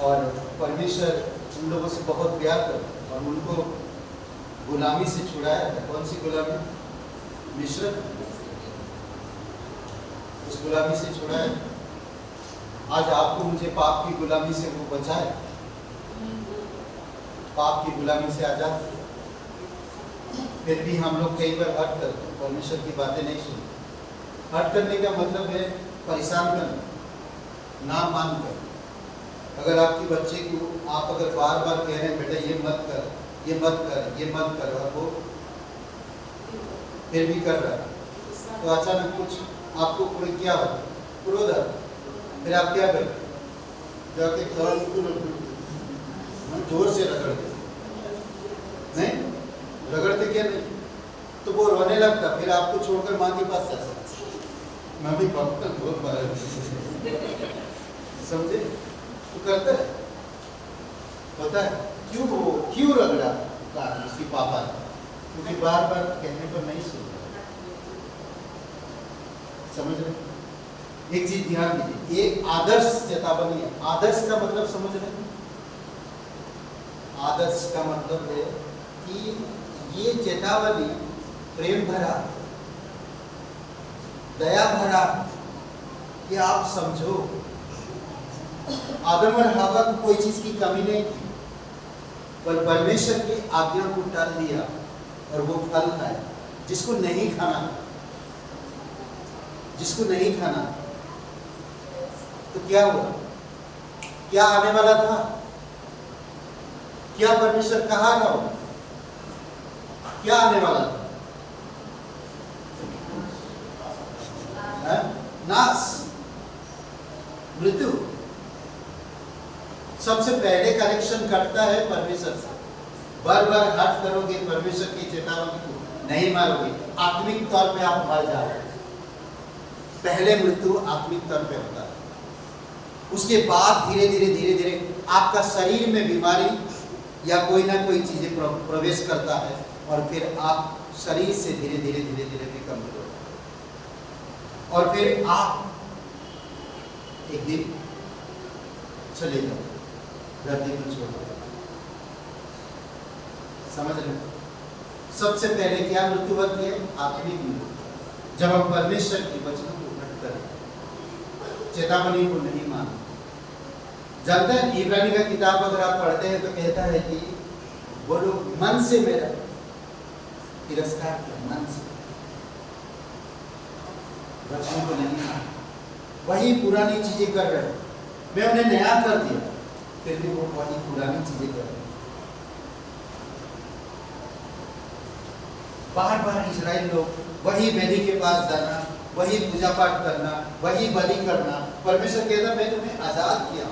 और परमेश्वर उन लोगों से बहुत प्यार करता और उनको गुलामी से छुड़ाया था। कौन सी गुलामी? मिस्र, उस गुलामी से छुड़ाया। आज आपको मुझे पाप की गुलामी से वो बचाए, पाप की गुलामी से आजाद। फिर भी हम लोग कई बार हट करते हैं, परमेश्वर की बातें नहीं सुनते। हट करने का मतलब है परेशान करना, ना मानकर। अगर आपके बच्चे को आप अगर बार बार कह रहे हैं बेटा ये मत कर, ये मत कर, ये मत कर, और वो फिर भी कर रहा है, तो अचानक कुछ आपको कोई क्या होता है? क्रोध आता है। फिर आप क्या करें? जाके जोर से रगड़ देते, नहीं रगड़ते क्या नहीं, तो वो रोने लगता। फिर आपको छोड़कर माँ के पास जा सकता। मैं भी पापा बहुत मारा, समझे? तो करता है, पता है क्यों रगड़ा? कारण उसकी पापा ने, क्योंकि बार बार कहने पर नहीं सुनता। समझ रहे? एक चीज ध्यान दीजिए, एक आदर्श चेतावनी है। आदर्श का मतलब समझ रहे हैं? आदर्श का मतलब है कि ये चेतावनी प्रेम भरा, दया भरा, कि आप समझो आदम और हवा को कोई चीज की कमी नहीं थी, पर परमेश्वर की आज्ञा को टाल दिया और वो फल खाए जिसको नहीं खाना, जिसको नहीं खाना। तो क्या हुआ? क्या आने वाला था? क्या परमेश्वर कहा था? क्या आने वाला था? नाश, मृत्यु। सबसे पहले कनेक्शन कटता है परमेश्वर से। बार बार हट करोगे, परमेश्वर की चेतावनी को नहीं मारोगे, आत्मिक तौर पे आप मर जाओगे। पहले मृत्यु आत्मिक तौर पे होता है, उसके बाद धीरे धीरे आपका शरीर में बीमारी या कोई ना कोई चीजें प्रवेश करता है और फिर आप शरीर से धीरे धीरे भी कमजोर होते हैं और फिर आप एक दिन चले जाओ, धरती को छोड़ दो। समझ रहे? सबसे पहले क्या मृत्यु होती है? आत्मिक मृत्यु। जब हम परमेश्वर की वचनों को उलट करें, चेतावनी को नहीं मानते। जानते हैं, इब्रानी का किताब अगर आप पढ़ते हैं तो कहता है कि वो लोग मन से मेरा तिरस्कार किया, मन से वचनों को नहीं माना, वही पुरानी चीजें कर रहे हैं। मैं उन्हें नया कर दिया, फिर भी वो वही पुरानी चीजें कर रहे हैं। बार बार इजराइल लोग वही वेदी के पास जाना, वही पूजा पाठ करना, वही बलि करना। परमेश्वर कहता मैं तुम्हें आजाद किया,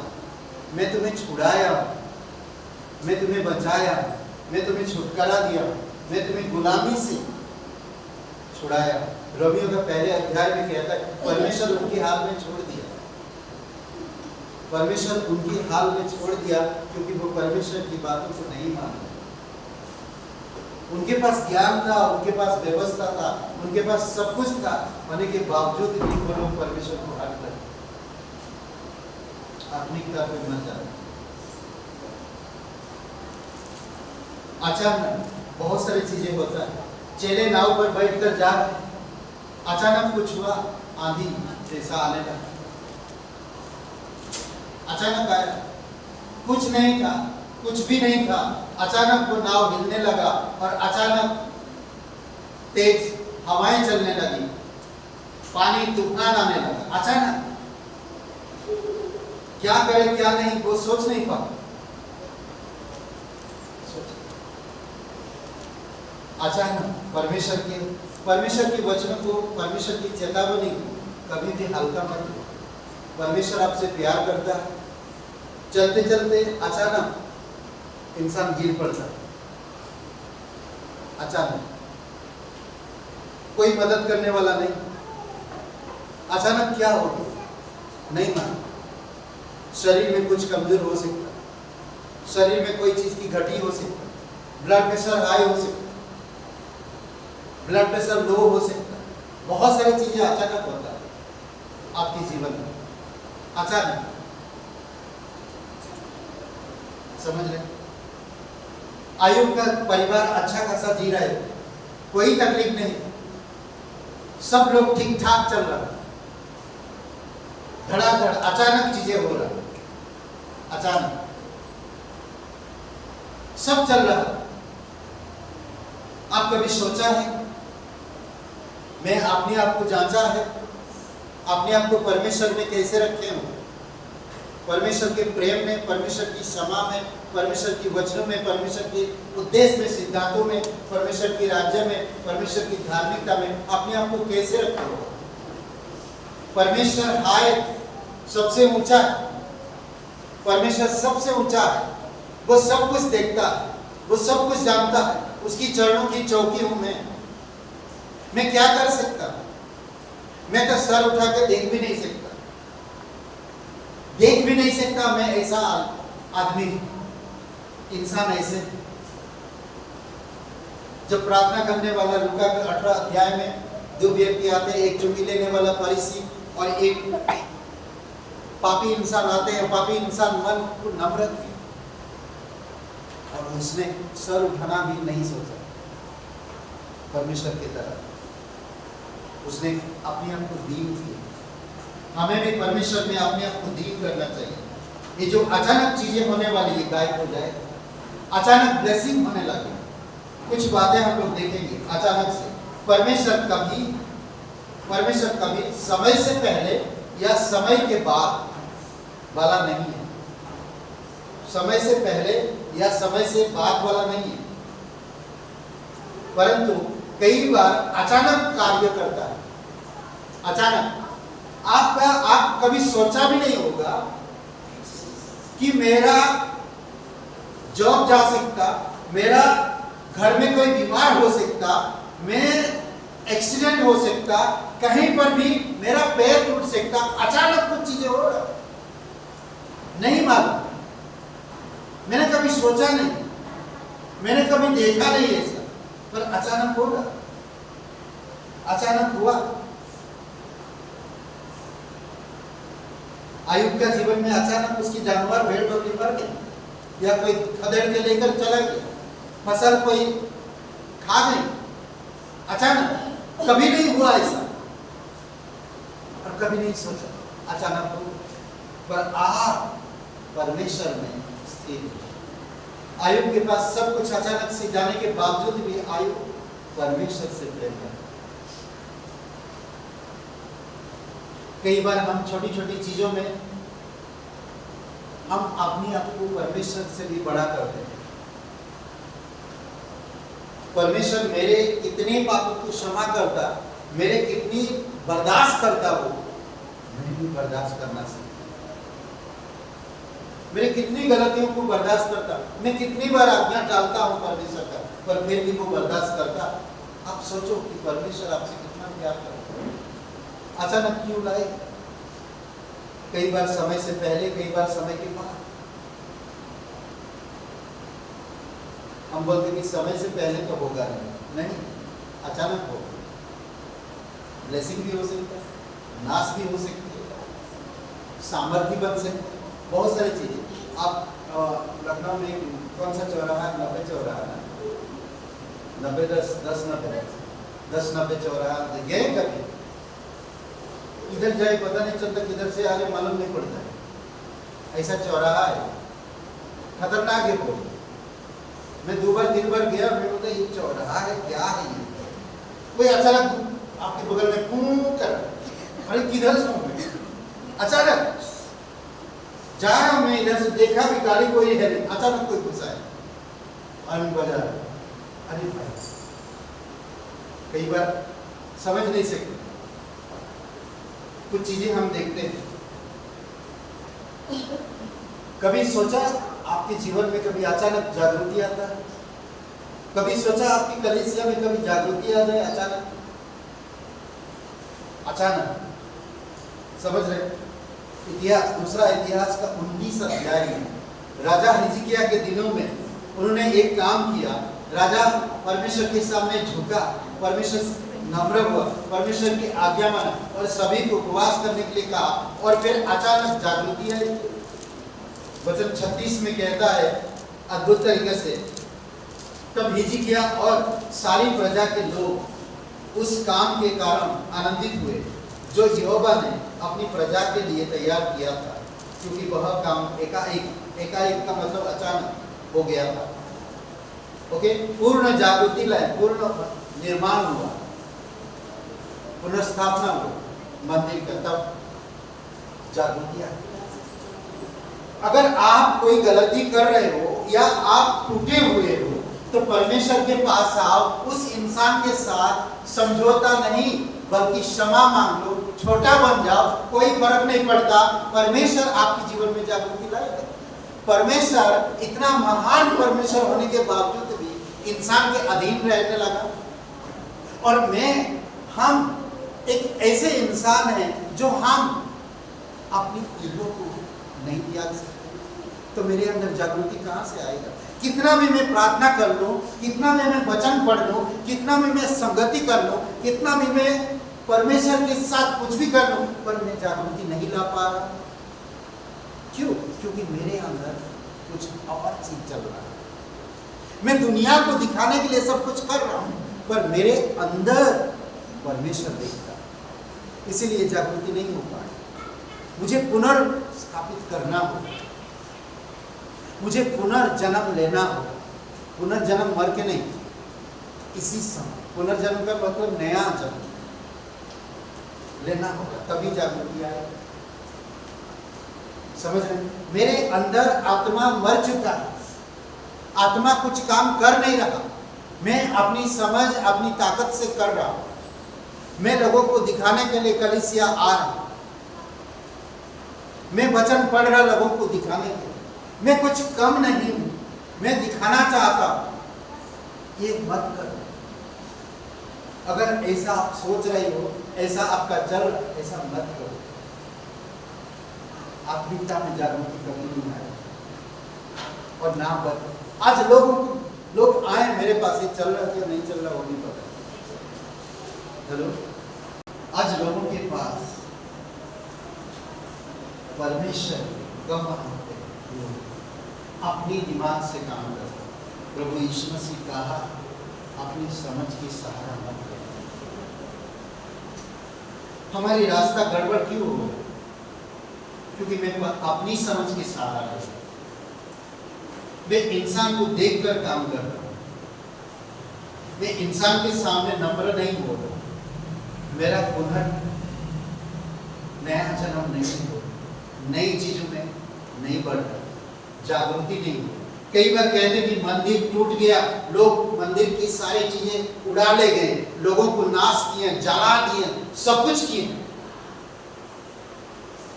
मैं तुम्हें छुड़ाया, मैं तुम्हें बचाया, मैं तुम्हें छुटकारा दिया, मैं तुम्हें गुलामी से छुड़ाया। रोमियो का पहले अध्याय में कहता है परमेश्वर उनके हाल में छोड़ दिया, परमेश्वर उनके हाल में छोड़ दिया क्योंकि वो परमेश्वर की बातों को नहीं मानते। उनके पास ज्ञान था, उनके पास व्यवस्था था, उनके पास सब कुछ था, होने के बावजूद भी वो लोग परमेश्वर को हट कर आत्मिकता पे मर जाते। अचानक बहुत सारी चीजें होता है। चेले नाव पर बैठकर जा रहे हैं, अचानक कुछ हुआ, आंधी जैसा आने लगा। अचानक आया, कुछ नहीं था, कुछ भी नहीं था, अचानक वो नाव हिलने लगा और अचानक तेज हवाएं चलने लगी। पानी तूफान आने लगा अचानक, क्या करे क्या नहीं वो सोच नहीं पाता। अचानक परमेश्वर के वचनों को, परमेश्वर की चेतावनी को कभी भी हल्का मत लो। परमेश्वर आपसे प्यार करता है। चलते चलते अचानक इंसान गिर पड़ता है, अचानक कोई मदद करने वाला नहीं, अचानक क्या हो गया नहीं मालूम। शरीर में कुछ कमजोर हो सकता, शरीर में कोई चीज की घटी हो सकता, ब्लड प्रेशर हाई हो सकता, ब्लड प्रेशर लो हो सकता, बहुत सारी चीजें अचानक होता है आपके जीवन में, अचानक। समझ रहे? आयुब का परिवार अच्छा खासा जी रहा है, कोई तकलीफ नहीं, सब लोग ठीक ठाक चल रहा है, धड़ाधड़ अचानक चीजें हो रहा है, अचानक सब चल रहा है। आप कभी सोचा है, मैं अपने आप को जांचा है, अपने आप को परमेश्वर में कैसे रखे हूं? परमेश्वर के प्रेम में, परमेश्वर की क्षमा में, परमेश्वर की वचनों में, परमेश्वर के उद्देश्य में, सिद्धांतों में, परमेश्वर के राज्य में, परमेश्वर की धार्मिकता में अपने आप को कैसे रखे हो? परमेश्वर हाय सबसे ऊंचा है, परमेश्वर सबसे ऊंचा है, वो सब कुछ देखता है, वो सब कुछ जानता है, उसकी चरणों की चौकी हूं मैं क्या कर सकता? मैं तो सर उठा के देख भी नहीं सकता, देख भी नहीं सकता। मैं ऐसा आदमी, इंसान ऐसे। जब प्रार्थना करने वाला लूका के 18 अध्याय में 2 व्यक्ति आते हैं, एक चुंगी लेने वाला फरीसी और एक पापी इंसान आते हैं। पापी इंसान मन को नम्र किया और उसने सर उठाना भी नहीं सोचा परमेश्वर की तरफ, उसने अपने आप को दीन किया। हमें भी परमेश्वर में अपने आप को दीन करना चाहिए। ये जो अचानक चीजें होने वाली है गायब हो जाए, अचानक ब्लेसिंग होने लगे, कुछ बातें हम लोग देखेंगे अचानक से। परमेश्वर कभी समय से पहले या समय के बाद वाला नहीं है, समय से पहले या समय से बाद वाला नहीं है, परंतु कई बार अचानक कार्य करता है। अचानक आप कभी सोचा भी नहीं होगा कि मेरा जॉब जा सकता, मेरा घर में कोई बीमार हो सकता, मैं एक्सीडेंट हो सकता, कहीं पर भी मेरा पैर टूट सकता। अचानक कुछ चीजें हो रहा नहीं मालूम, मैंने कभी सोचा नहीं, मैंने कभी देखा नहीं ऐसा, पर अचानक होगा, अचानक हुआ। आयुब का जीवन में अचानक उसकी जानवर भेड़ बकरी मर गई, या कोई खदेड़ के लेकर चला गया, फसल कोई खा गई, अचानक। कभी नहीं हुआ ऐसा और कभी नहीं सोचा, अचानक हुआ। पर परमेश्वर ने स्थिर। आयुब के पास सब कुछ अचानक से जाने के बावजूद भी आयुब परमेश्वर से प्रेम करता। कई बार हम छोटी छोटी चीजों में हम अपने आप को परमेश्वर से भी बड़ा करते हैं। परमेश्वर मेरे कितने पापों को क्षमा करता, मेरे कितनी बर्दाश्त करता, वो मैं भी बर्दाश्त करना सीखता। मेरे कितनी गलतियों को बर्दाश्त करता, मैं कितनी बार आज्ञा टालता हूं परमेश्वर का, पर फिर भी वो बर्दाश्त करता। आप सोचो कि परमेश्वर आपसे कितना प्यार करता। अचानक क्यों लाए? कई बार समय से पहले, कई बार समय के बाद। हम बोलते कि समय से पहले तो होगा नहीं, अचानक होगा। ब्लेसिंग भी हो सकता है, नाश भी हो सकती है, सामर्थ्य बन सकती है, बहुत सारी चीजें। आप लखनऊ में कौन सा चौराहा है? 90 चौराहा ना, 10-90 चौराहा गए कभी? इधर जाए पता नहीं चलता, किधर से आगे मालूम नहीं पड़ता है। ऐसा चौराहा है, खतरनाक है वो। मैं 2 बार 3 बार गया, मैं बोलता ये चौराहा है क्या है ये? कोई अचानक आपके बगल में कूं कर अरे किधर से हूँ मैं? अचानक जा रहा हूं मैं, इधर से देखा भिखारी कोई है नहीं, अचानक कोई घुसा है और बाजार। अरे भाई, कई बार समझ नहीं सकते कुछ चीजें हम देखते हैं। कभी सोचा आपके जीवन में कभी अचानक जागृति आता है? कभी सोचा आपकी कलीसिया में कभी जागृति आ जाए अचानक? अचानक, समझ रहे? इतिहास, दूसरा इतिहास का 19 अध्याय में राजा हिजकिय्याह के दिनों में उन्होंने एक काम किया। राजा परमेश्वर के सामने झुका, परमेश्वर नम्र हुआ, परमेश्वर की आज्ञा माना और सभी को उपवास करने के लिए कहा, और फिर अचानक जागृति आई। वचन 36 में कहता है अद्भुत तरीके से, तब हिजकिय्याह और सारी प्रजा के लोग उस काम के कारण आनंदित हुए जो यहोवा ने अपनी प्रजा के लिए तैयार किया था, क्योंकि वह काम एकाएक का मतलब अचानक हो गया था। ओके, पूर्ण जागृति लाए, पूर्ण निर्माण हुआ, पुनर्स्थापना हुआ मंदिर का, तब जागृति आई। अगर आप कोई गलती कर रहे हो या आप टूटे हुए हो तो परमेश्वर के पास आओ, उस इंसान के साथ समझौता नहीं बल्कि क्षमा मांग लो, छोटा बन जाओ, कोई फर्क नहीं पड़ता। परमेश्वर आपके जीवन में जागृति लाएगा। परमेश्वर इतना महान परमेश्वर होने के बावजूद भी इंसान के अधीन रहने लगा। और हम एक ऐसे इंसान हैं जो हम अपनी ईगो को नहीं त्याग सकते, तो मेरे अंदर जागृति कहाँ से आएगा? कितना भी मैं प्रार्थना कर लूं, कितना भी मैं वचन पढ़ लूं, कितना भी मैं संगति कर लूं, कितना भी मैं परमेश्वर के साथ कुछ भी कर लूं, पर मैं जागृति नहीं ला पा रहा। क्यों? क्योंकि मेरे अंदर कुछ और चीज चल रहा है। मैं दुनिया को दिखाने के लिए सब कुछ कर रहा हूं, पर मेरे अंदर परमेश्वर देखता है, इसीलिए जागृति नहीं हो पा रही। मुझे पुनर्स्थापित करना होगा, मुझे पुनर्जन्म लेना होगा। पुनर्जन्म मर के नहीं, इसी समय पुनर्जन्म का मतलब नया जन्म लेना होगा, तभी जागृति आएगी। समझ रहे? मेरे अंदर आत्मा मर चुका है, आत्मा कुछ काम कर नहीं रहा। मैं अपनी समझ, अपनी ताकत से कर रहा हूं। मैं लोगों को दिखाने के लिए कलीसिया आ रहा हूं, मैं वचन पढ़ रहा लोगों को दिखाने के लिए। मैं कुछ कम नहीं हूं, मैं दिखाना चाहता हूं। ये मत करो। अगर ऐसा आप सोच रहे हो, ऐसा आपका चल रहा, ऐसा मत करो। आत्मिकता में जागृति कभी नहीं आए और ना बदलो। आज लोग आए मेरे पास, ये चल रहा है नहीं चल रहा वो नहीं पता। हेलो, आज लोगों के पास परमेश्वर कम होते हैं, अपनी दिमाग से काम करते हैं। प्रभु यीशु मसीह कहा, अपनी समझ की सहारा मत करो। हमारी रास्ता गड़बड़ क्यों हो? क्योंकि मैं अपनी समझ की सहारा करता हूं। मैं इंसान को देखकर काम कर रहा हूं, मैं इंसान के सामने नम्र नहीं बोल रहा। मेरा नया जन्म नहीं हो, नई चीजों में नहीं बढ़ रहा, जागृति नहीं हो। कई बार कहते कि मंदिर टूट गया, लोग मंदिर की सारी चीजें उड़ा ले गए, लोगों को नाश किए, जला दिए, सब कुछ किए,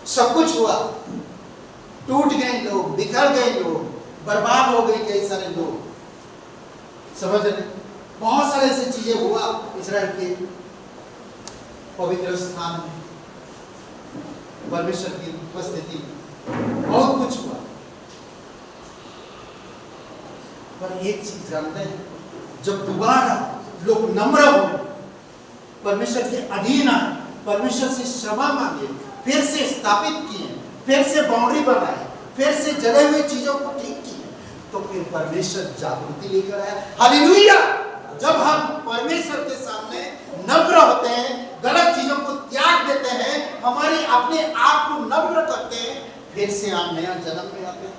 सब कुछ हुआ, टूट गए लोग, बिखर गए लोग, बर्बाद हो गए कई सारे लोग। समझ रहे? बहुत सारे ऐसी चीजें हुआ इस्राएल के पवित्र स्थान में, परमेश्वर की उपस्थिति में बहुत कुछ हुआ। पर एक चीज जानते हैं, जब दोबारा लोग नम्र हो, परमेश्वर के अधीन आए, परमेश्वर से क्षमा मांगे, फिर से स्थापित किए, फिर से बाउंड्री बनाए, फिर से जले हुए चीजों को ठीक किए, तो फिर परमेश्वर जागृति लेकर आया। हालेलुया! जब हम परमेश्वर के सामने नम्र होते हैं, गलत चीजों को त्याग देते हैं, हमारे अपने आप को नम्र करते हैं, फिर से हम नया जन्म में आते हैं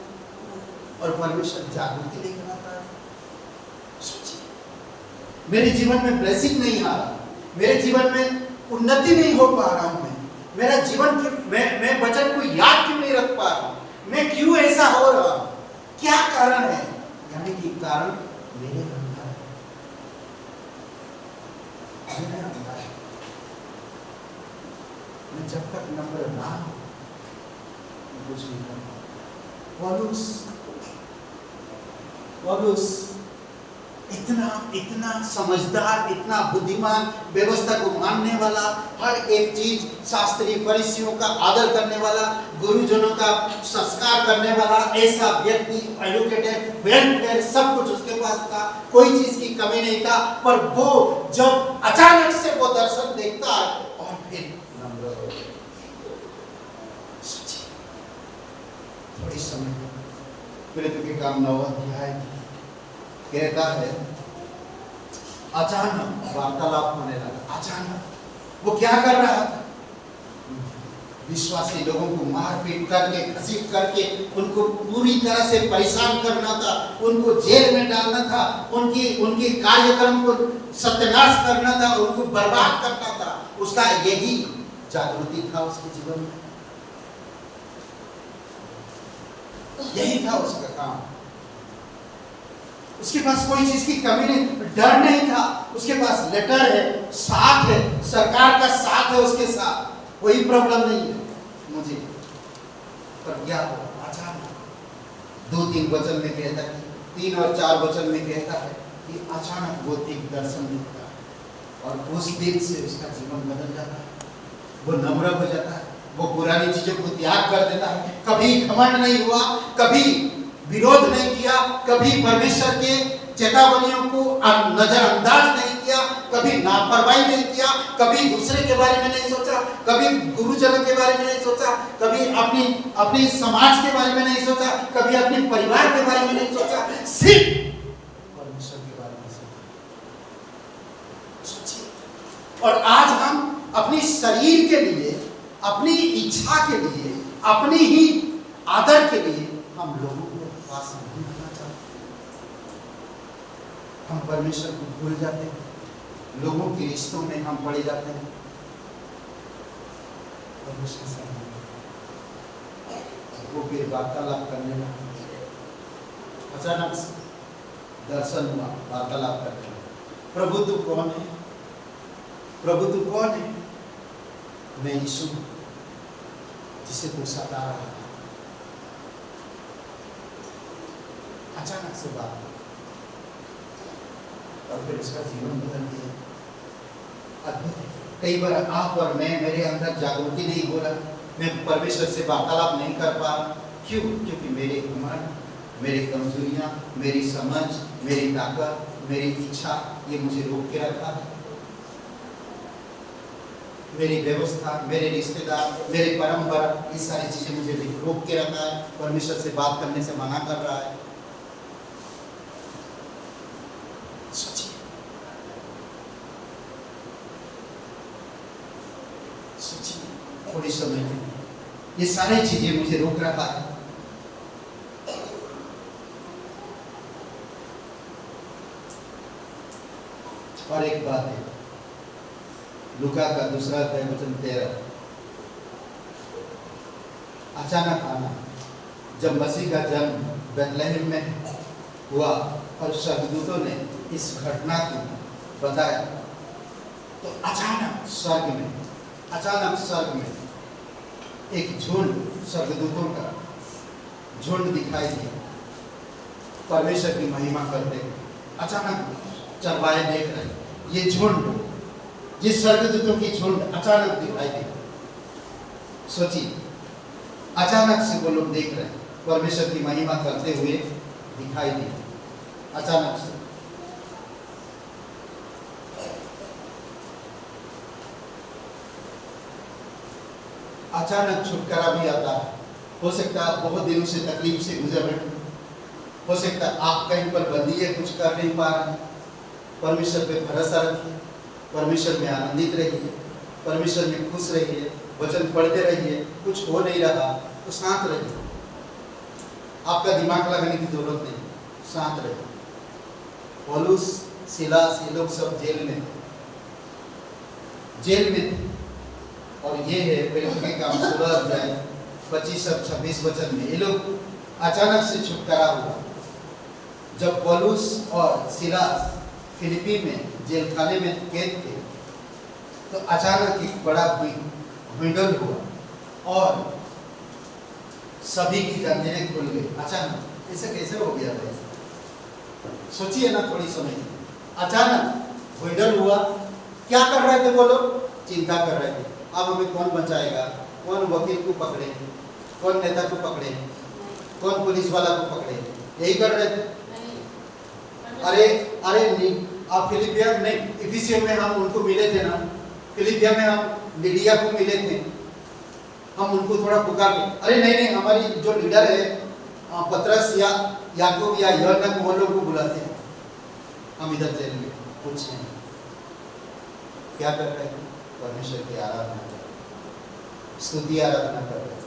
और परमेश्वर जागृति लेकर आता है। सोचिए, मेरे जीवन में ब्लेसिंग नहीं आ रहा, मेरे जीवन में उन्नति नहीं हो पा रहा हूं, मेरा जीवन क्यों, मैं वचन को याद क्यों नहीं रख पा रहा हूं? मैं क्यों ऐसा हो रहा हूं? क्या कारण है? यानी कि कारण मेरे अंदर है, मेरे अंदर है। मैं जब तक नम्र ना हूं, मैं कुछ नहीं कर पाऊं। पौलुस इतना समझदार, इतना बुद्धिमान, व्यवस्था को मानने वाला, हर एक चीज शास्त्रीय फरीसियों का आदर करने वाला, गुरुजनों का संस्कार करने वाला ऐसा व्यक्ति, एजुकेटेड, वेल सब कुछ उसके पास था, कोई चीज की कमी नहीं था। पर वो जब अचानक से वो दर्शन देखता है और फिर नम्र हो गया। सोचिए, थोड़ी समय प्रेरितों के काम 9 अध्याय कहता है, अचानक वार्तालाप होने लगा। अचानक वो क्या कर रहा था? विश्वासी लोगों को मारपीट करके, घसीट करके उनको पूरी तरह से परेशान करना था, उनको जेल में डालना था, उनके कार्यक्रम को सत्यानाश करना था, उनको बर्बाद करना था। उसका यही जागृति था उसके जीवन में, यही था उसका काम। उसके पास कोई चीज की कमी नहीं, डर नहीं था। उसके पास लेटर है, साथ है, सरकार का साथ है उसके साथ, कोई प्रॉब्लम नहीं है मुझे। पर क्या हो, अचानक 2-3 वचन में कहता है, 3 और 4 वचन में कहता है कि अचानक वो एक दर्शन दिखता है और उस दिन से उसका जीवन बदल जाता है। वो नम्र हो जाता है, वो पुरानी चीजों को त्याग कर देता है। कभी घमंड नहीं हुआ, कभी विरोध नहीं किया, कभी परमेश्वर के चेतावनियों को नजरअंदाज नहीं किया, कभी लापरवाही नहीं किया, कभी दूसरे के बारे में नहीं सोचा, कभी गुरुजनों के बारे में नहीं सोचा, कभी अपनी समाज के बारे में नहीं सोचा, कभी अपने परिवार के बारे में नहीं सोचा, सिर्फ परमेश्वर के बारे में सोचिए। और आज हम अपनी शरीर के लिए, अपनी इच्छा के लिए, अपनी ही आदर के लिए हम लोगों को पास नहीं करना चाहते। हम परमेश्वर को भूल जाते हैं, लोगों के रिश्तों में हम पड़े जाते हैं। परमेश्वर से वो फिर वार्तालाप करने लगे। अचानक दर्शन हुआ, वार्तालाप करने लगे। प्रभु तू कौन है? प्रभु तू कौन है? मैं यीशु जिसे तू सता रहा है। अचानक से बात और फिर उसका जीवन बदल गया। अद्भुत है। कई बार आप और मैं, मेरे अंदर जागृति नहीं हो रहा, मैं परमेश्वर से वार्तालाप नहीं कर पा रहा। क्यों? क्योंकि मेरे घमंड, मेरी कमजोरियां, मेरी समझ, मेरी ताकत, मेरी इच्छा, ये मुझे रोक के रखा है। मेरी व्यवस्था, मेरे रिश्तेदार, मेरी परंपरा, ये सारी चीजें मुझे रोक के रखा है, परमेश्वर से बात करने से मना कर रहा है। सोचिए, थोड़ी समय में ये सारी चीजें मुझे रोक रखा है। और एक बात है, लूका का 2 अध्याय वचन 13, अचानक आना। जब मसीह का जन्म बेथलेहम में हुआ और स्वर्गदूतों ने इस घटना को बताया, तो अचानक स्वर्ग में एक झुंड, स्वर्गदूतों का झुंड दिखाई दिया, परमेश्वर की महिमा करते हुए। अचानक चरवाहे देख रहे, ये झुंड, ये स्वर्गदूतों की झुंड अचानक दिखाई दी। सोचिए, अचानक से वो लोग देख रहे, परमेश्वर की महिमा करते हुए दिखाई दी। अचानक से अचानक छुटकारा भी आता है। हो सकता है बहुत दिनों से तकलीफ से गुजर रहे, हो सकता है आप कहीं पर बंदी है, कुछ कर नहीं पा रहे। परमेश्वर पे भरोसा रखिए, परमेश्वर में आनंदित रहिए, परमेश्वर में खुश रहिए, वचन पढ़ते रहिए। कुछ हो नहीं रहा तो शांत रहिए, आपका दिमाग लगाने की जरूरत नहीं, शांत रहिए। पौलुस, सिलास, ये लोग सब जेल में थे। और ये है फिलिपियों के काम 16 अध्याय 25 और 26 वचन में। ये लोग अचानक से छुटकारा हुआ जब पौलुस और सिलास फिलिपी में जेल खाने में कैद थे, तो अचानक एक बड़ा विंडल हुआ और सभी की जंजीरें खुल गई। अचानक ऐसे कैसे हो गया भाई? सोचिए ना थोड़ी समय। अचानक विंडल हुआ। क्या कर रहे थे वो लोग? चिंता कर रहे थे, अब हमें कौन बचाएगा, कौन वकील को पकड़े, कौन नेता को पकड़े, कौन पुलिस वाला को पकड़े, यही कर रहे थे। अरे अरे नहीं, आप फिलिपिया नहीं, इफिसियों में हम उनको मिले थे ना, फिलिपिया में हम लीडिया को मिले थे, हम उनको थोड़ा पुकार के, अरे नहीं नहीं, हमारी जो लीडर है पतरस या याकूब या यूहन्ना को, वो लोग को बुलाते हैं, हम इधर जेल में कुछ नहीं। क्या कर रहे हैं? परमेश्वर की आराधना कर रहे, स्तुति आराधना कर रहे।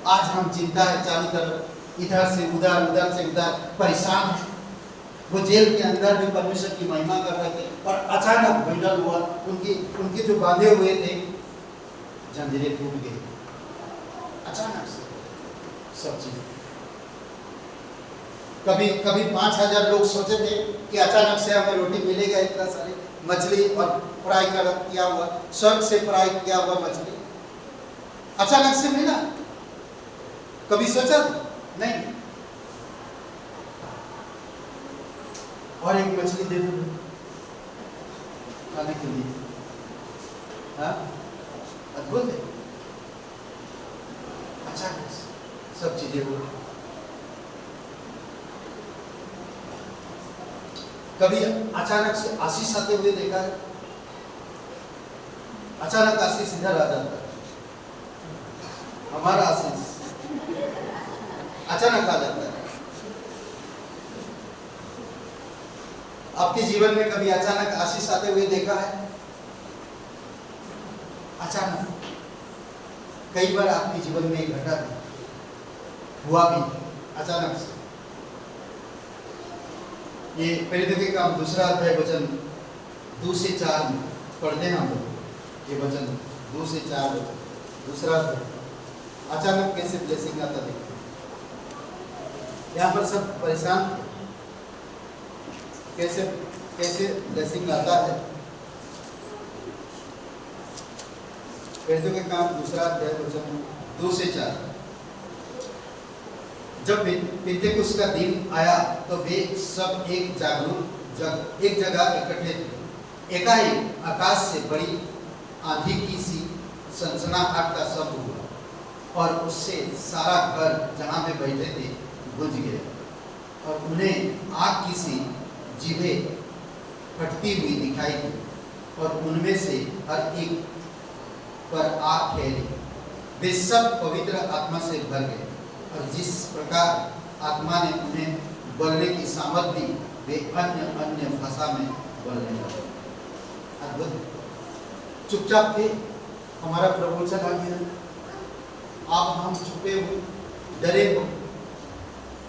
आज हम चिंता है चारों तरफ, इधर से उधर, उधर से उधर, परेशान है। वो जेल के अंदर भी परमेश्वर की महिमा कर रहे थे और अचानक विंडल हुआ। उनके जो बांधे हुए थे जंजीरें टूट गई। अचानक से सब चीज। कभी 5000 लोग सोचे थे कि अचानक से हमें रोटी मिलेगा, इतना सारी मछली और फ्राई किया हुआ, स्वर्ग से फ्राई किया हुआ मछली अचानक से मिला। कभी सोचा नहीं? और एक मछली दे दो खाने के लिए। हाँ, अद्भुत है। अचानक सब चीजें हो। कभी अचानक से आशीष आते हुए देखा है? अचानक आशीष इधर आ जाता है, हमारा आशीष अचानक आ जाता है। आपके जीवन में कभी अचानक आशीष आते हुए देखा है? अचानक कई बार आपके जीवन में घटा भी, हुआ भी अचानक से। ये प्रेरितों के काम 2 अध्याय वचन 2 से 4 में पढ़ते हैं हम लोग। ये वचन 2 से 4 वचन 2 अध्याय। अचानक कैसे ब्लेसिंग आता देखते। यहाँ पर सब परेशान थे, कैसे कैसे ब्लेसिंग आता है। प्रेरितों के काम 2 अध्याय वचन 2 से 4। जब पेंतेकुस्त का दिन आया तो वे सब एक जगह इकट्ठे थे। एकाएक आकाश से बड़ी आंधी की सी सनसनाहट का शब्द हुआ और उससे सारा घर जहाँ वे बैठे थे बुझ गया और उन्हें आग की सी जीभें फटती हुई दिखाई दी और उनमें से हर एक पर आग ठहरी। वे सब पवित्र आत्मा से भर गए और जिस प्रकार आत्मा ने उन्हें बोलने की सामर्थ्य दी, वे अन्य अन्य भाषा में बोलने लगे। अद्भुत। चुपचाप थे, हमारा प्रभु चला गया। आप हम छुपे हुए, डरे हो,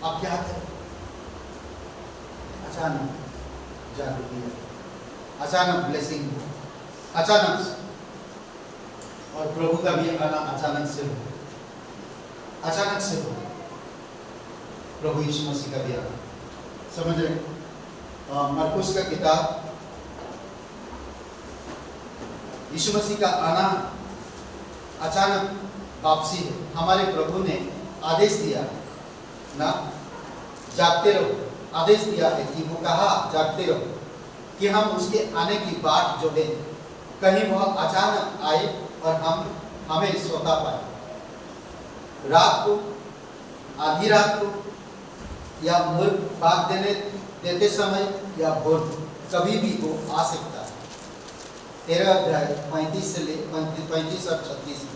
आप क्या करें? अचानक जागृति, अचानक ब्लेसिंग, अचानक से। और प्रभु का भी आना अचानक से हो, अचानक से हो। प्रभु यीशु मसीह का भी आना, समझ रहे? मरकुस का किताब, यीशु मसीह का आना अचानक वापसी है। हमारे प्रभु ने आदेश दिया ना, जागते रहो। आदेश दिया है कि वो कहा जागते रहो, कि हम उसके आने की बात जो है, कहीं वह अचानक आए और हमें सोता पाए। रात को, आधी रात को, या मुल्क भाग देते समय, या भोर, कभी भी वो आ सकता है। 13 अध्याय 35 से 35 और 36 में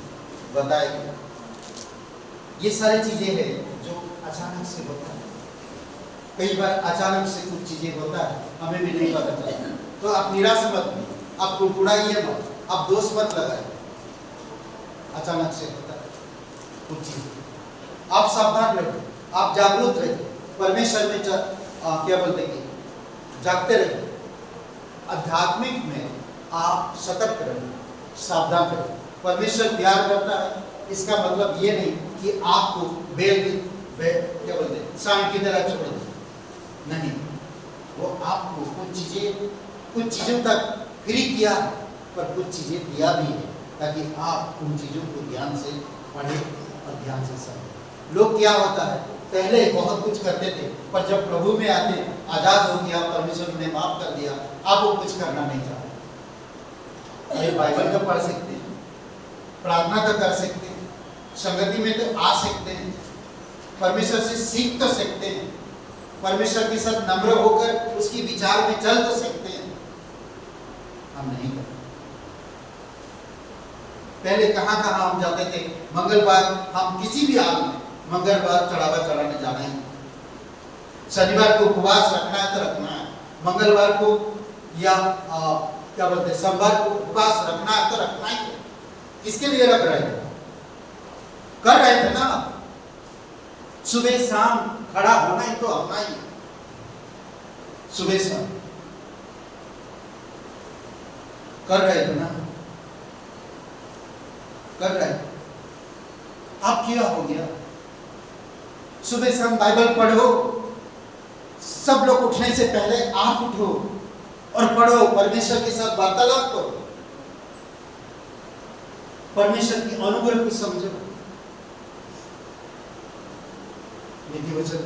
बताया गया। ये सारी चीजें हैं जो अचानक से होता है। कई बार अचानक से कुछ चीजें होता है, हमें भी नहीं पता चलता। तो आप निराश मत, आप कुड़कुड़ाइए मत, आप दोष मत लगाए। अचानक से होता है कुछ चीज। आप सावधान रहिए, आप जागरूक रहिए, परमेश्वर में क्या बोलते हैं, जागते रहिए। आध्यात्मिक में आप सतर्क रहें, सावधान रहें। परमेश्वर प्यार करता है, इसका मतलब ये नहीं कि आपको क्या बोलते हैं सांड की तरह छोड़ दे, नहीं। वो आपको कुछ चीजों तक फ्री किया है, पर कुछ चीजें दिया भी है ताकि आप उन चीजों को ध्यान से पढ़े और ध्यान से समझें। लोग क्या होता है, पहले बहुत कुछ करते थे, पर जब प्रभु में आते आजाद हो गया, परमेश्वर ने माफ कर दिया, अब वो कुछ करना नहीं चाहते। ये बाइबल तो पढ़ सकते हैं, प्रार्थना तो कर सकते हैं, संगति में तो आ सकते हैं, परमेश्वर से सीख तो सकते हैं, परमेश्वर के साथ नम्र होकर उसकी विचार में चल तो सकते हैं, हम नहीं करते। पहले कहाँ कहाँ हम जाते थे, मंगलवार हम किसी भी हाल में मंगलवार चढ़ावा चढ़ाने जाना है, शनिवार को उपवास रखना है तो रखना है, मंगलवार को या क्या बोलते हैं सोमवार को उपवास रखना है तो रखना ही है। किसके लिए रख रहे थे? कर रहे थे ना, सुबह शाम खड़ा होना ही तो होना ही, सुबह शाम कर रहे थे ना, कर रहे। अब क्या हो गया? सुबह शाम बाइबल पढ़ो, सब लोग उठने से पहले आप उठो और पढ़ो, परमेश्वर के साथ वार्तालाप करो, परमेश्वर की अनुग्रह को समझो। नीति वचन